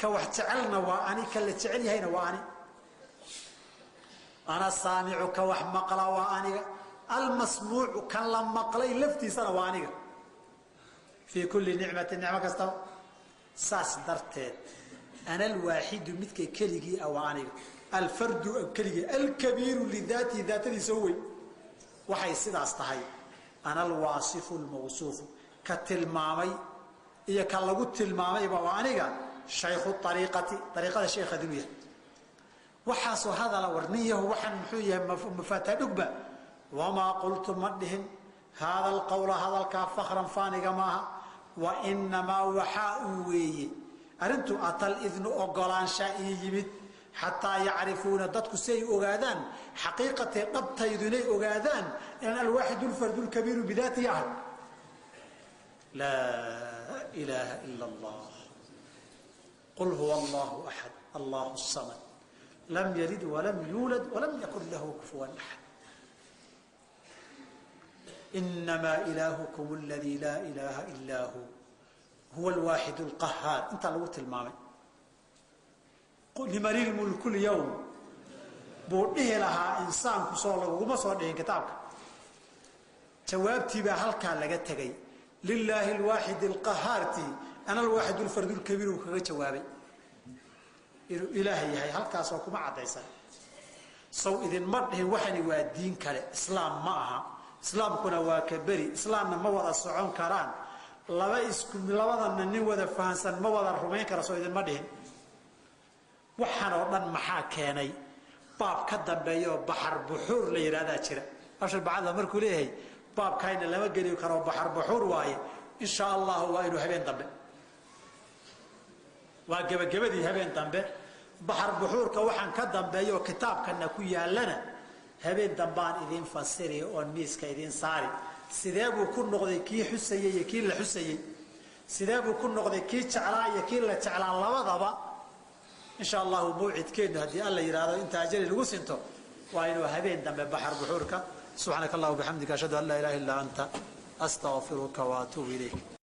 كوحشعلنا وأني كالتشعلي هنا وأني أنا السامع كوحمقنا وأنيقا المسموع كالمقلي لفتي سنة وأنيقا في كل نعمة كستوى ساس درتين أنا الواحد مثل كلجي أو عنيق الفرد كلجي الكبير لذاتي ذاتي يسوي وحي سيدا استحي أنا الواصف الموصوف كالتلمامي إيا كاللغو التلمامي بوانيق شيخ الطريقة طريقة الشيخ دنيا وحاسو هذا لورنيه وحن محوية مفاتة نقبة وما قلت مدهم هذا القول هذا الكاف فخرا فانيق معها وإنما وحاوي أرنتو أتى الإذن أقلان شائي يمد حتى يعرفون ضدك سي أغادان حقيقة قبط يدني أغادان أن الواحد الفرد الكبير بذاته أهل لا إله إلا الله قل هو الله أحد الله الصمد لم يلد ولم يولد ولم يكن له كفوا أحد إنما إلهكم الذي لا إله إلا هو الواحد القهار انت لوت المامي قل لمن الملك اليوم بوديه لها انسان كسولغ وما سو دين كتابك جوابتي با halka laga tagay lillahi alwahid alqahharti ana alwahid alfard alkabir kaga jawaabay ilaahi yahay halkaas oo kuma cadaysan saw idin ma dhihin waxani waa diin kale islaam ma aha islaamkuna waa ka beri islaamna ma wada socon karaan labadana nin wada fahansan ma wada rumayn kara soo idinma dhihin waxaan oo dhan maxaa keenay baab ka dambeeya oo baxar buxuur la yidhaahdaa jira ashar bacadla markuu leeyahay baabkayna lama geli karo baxar buxuur waaye insha allahu waa inuu habeen dambe waa gebagabadii habeen dambe baxar buxuurka waxaan ka dambeeya oo kitaabkana ku yaalana habeen dambaan idin fasiri oon miiska idin saari sidee buu ku noqday kii xusayey iyo kii la xusayey sidee buu ku noqday kii jeclaa iyo kii la jeclaa labadaba insha allahu mawcidkeenu haddii alla yidhaahdo inta ajali lagu sinto waa inuu habeen dambe baxar buxuurka subxaanaka allah wabixamdika ashhadu an laa ilaha illa anta astaghfiruka wa atuubu ilayk